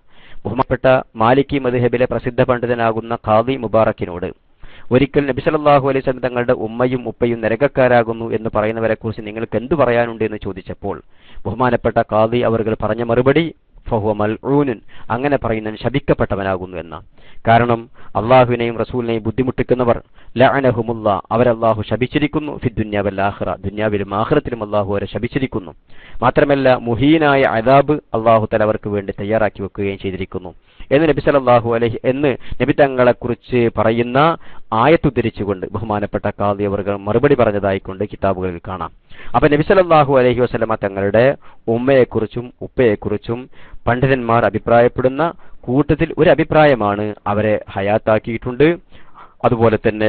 ബഹുമാനപ്പെട്ട മാലിക്കി മദ്ഹബിലെ പ്രസിദ്ധ പണ്ഡിതനാകുന്ന ഖാദി മുബാറക്കിനോട് ഒരിക്കൽ നബി സല്ലല്ലാഹു അലൈഹി വസല്ലം തങ്ങളുടെ ഉമ്മയും ഉപ്പയും നരകക്കാരാകുന്നു എന്ന് പറയുന്നവരെ കുറിച്ച് നിങ്ങൾക്ക് എന്തു പറയാനുണ്ട് എന്ന് ചോദിച്ചപ്പോൾ ബഹുമാനപ്പെട്ട ഖാദി അവർ പറഞ്ഞ മറുപടി ഫഹുവ മൽഊനുൻ, അങ്ങനെ പറയുന്നവൻ ശപിക്കപ്പെട്ടവനാകുന്നു എന്ന. കാരണം അള്ളാഹുവിനെയും റസൂലിനെയും ബുദ്ധിമുട്ടിക്കുന്നവർ ലഅനഹുമുല്ലാ, അവരല്ലാഹു ശപിച്ചിരിക്കുന്നു. ഫി ദുനിയ വൽ ആഖിറ, ദുനിയാവിലും ആഖിറത്തിലും അള്ളാഹു അവരെ ശപിച്ചിരിക്കുന്നു. മാത്രമല്ല മുഹീനായ അദാബ് അള്ളാഹു തആല അവർക്ക് വേണ്ടി തയ്യാറാക്കി വെക്കുകയും ചെയ്തിരിക്കുന്നു എന്ന് നബി സല്ലല്ലാഹു അലൈഹി എന്ന് നബി തങ്ങളെ കുറിച്ച് പറയുന്ന ആയത്തുദ്ധരിച്ചുകൊണ്ട് ബഹുമാനപ്പെട്ട ഖാദി അവർ മറുപടി പറഞ്ഞതായിക്കൊണ്ട് കിതാബുകളിൽ കാണാം. അപ്പൊ നബി സല്ലല്ലാഹു അലൈഹി വസല്ലമ തങ്ങളുടെ ഉമ്മയെക്കുറിച്ചും ഉപ്പയെക്കുറിച്ചും പണ്ഡിതന്മാർ അഭിപ്രായപ്പെടുന്ന കൂട്ടത്തിൽ ഒരു അഭിപ്രായമാണ് അവരെ ഹയാത്താക്കിയിട്ടുണ്ട്, അതുപോലെ തന്നെ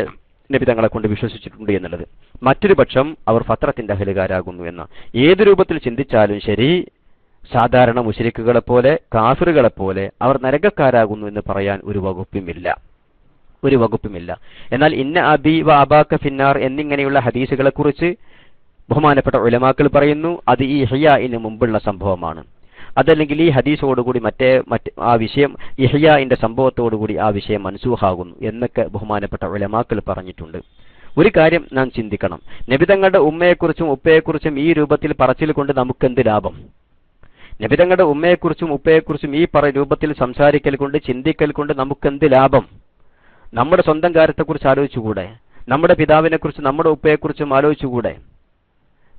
നബി തങ്ങളെ കൊണ്ട് വിശ്വസിച്ചിട്ടുണ്ട് എന്നുള്ളത്. മറ്റൊരു പക്ഷം അവർ ഫത്രത്തിന്റെ അഹ്ലുകാരാകുന്നു എന്ന. ഏത് രൂപത്തിൽ ചിന്തിച്ചാലും ശരി, സാധാരണ മുശ്രിക്കുകളെ പോലെ കാഫിറുകളെ പോലെ അവർ നരകക്കാരാകുന്നു എന്ന് പറയാൻ ഒരു വകുപ്പുമില്ല. എന്നാൽ ഇന്ന അബി വ അബാക ഫിന്നാർ എന്നിങ്ങനെയുള്ള ഹദീസുകളെ കുറിച്ച് ബഹുമാനപ്പെട്ട ഉലമാക്കൾ പറയുന്നു അത് ഈ ഇഹ്യാഇന് മുമ്പുള്ള സംഭവമാണ്. അതല്ലെങ്കിൽ ഈ ഹദീസോടുകൂടി ആ വിഷയം ഇഹ്യാഇന്റെ സംഭവത്തോടുകൂടി ആ വിഷയം മൻസൂഖാകുന്നു എന്നൊക്കെ ബഹുമാനപ്പെട്ട ഉലമാക്കൾ പറഞ്ഞിട്ടുണ്ട്. ഒരു കാര്യം നാം ചിന്തിക്കണം, നബിതങ്ങളുടെ ഉമ്മയെക്കുറിച്ചും ഉപ്പയെക്കുറിച്ചും ഈ രൂപത്തിൽ പറച്ചിൽ കൊണ്ട് നമുക്കെന്ത് ലാഭം? നബിതങ്ങളുടെ ഉമ്മയെക്കുറിച്ചും ഉപ്പയെക്കുറിച്ചും ഈ രൂപത്തിൽ സംസാരിക്കൽ കൊണ്ട് ചിന്തിക്കൽ കൊണ്ട് നമുക്കെന്ത് ലാഭം? നമ്മുടെ സ്വന്തം കാര്യത്തെക്കുറിച്ച് ആലോചിച്ചുകൂടെ? നമ്മുടെ പിതാവിനെക്കുറിച്ചും നമ്മുടെ ഉപ്പയെക്കുറിച്ചും ആലോചിച്ചുകൂടെ?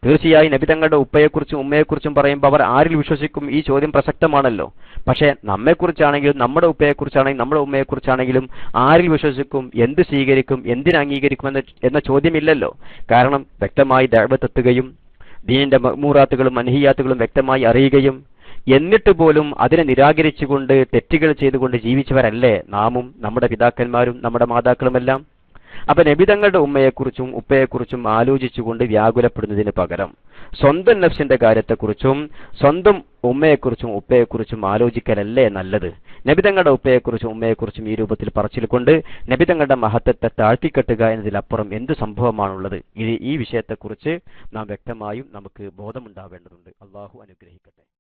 തീർച്ചയായും നബിതങ്ങളുടെ ഉപ്പയെക്കുറിച്ചും ഉമ്മയെക്കുറിച്ചും പറയുമ്പോൾ അവർ ആരിൽ വിശ്വസിക്കും? ഈ ചോദ്യം പ്രസക്തമാണല്ലോ. പക്ഷേ നമ്മെക്കുറിച്ചാണെങ്കിലും നമ്മുടെ ഉപ്പയെക്കുറിച്ചാണെങ്കിലും നമ്മുടെ ഉമ്മയെക്കുറിച്ചാണെങ്കിലും ആരിൽ വിശ്വസിക്കും? എന്ത് സ്വീകരിക്കും? എന്തിന് അംഗീകരിക്കും എന്ന ചോദ്യമില്ലല്ലോ. കാരണം വ്യക്തമായി ദഅവത്ത് എത്തുകയും ദീനിന്റെ മഅ്മൂറാത്തുകളും മൻഹിയാത്തുകളും വ്യക്തമായി അറിയുകയും എന്നിട്ട് പോലും അതിനെ നിരാകരിച്ചുകൊണ്ട് തെറ്റുകൾ ചെയ്തുകൊണ്ട് ജീവിച്ചവരല്ലേ നാമും നമ്മുടെ പിതാക്കന്മാരും നമ്മുടെ മാതാക്കളുമെല്ലാം. അപ്പൊ നബിതങ്ങളുടെ ഉമ്മയെക്കുറിച്ചും ഉപ്പയെക്കുറിച്ചും ആലോചിച്ചുകൊണ്ട് വ്യാകുലപ്പെടുന്നതിന് പകരം സ്വന്തം നഫ്സിന്റെ കാര്യത്തെക്കുറിച്ചും സ്വന്തം ഉമ്മയെക്കുറിച്ചും ഉപ്പയെക്കുറിച്ചും ആലോചിക്കലല്ലേ നല്ലത്? നബിതങ്ങളുടെ ഉപ്പയെക്കുറിച്ചും ഉമ്മയെക്കുറിച്ചും ഈ രൂപത്തിൽ പറച്ചിൽ കൊണ്ട് നബിതങ്ങളുടെ മഹത്വത്തെ താഴ്ത്തിക്കെട്ടുക എന്നതിലപ്പുറം എന്ത് സംഭവമാണുള്ളത്? ഈ വിഷയത്തെക്കുറിച്ച് നാം വ്യക്തമായും നമുക്ക് ബോധമുണ്ടാവേണ്ടതുണ്ട്. അള്ളാഹു അനുഗ്രഹിക്കട്ടെ.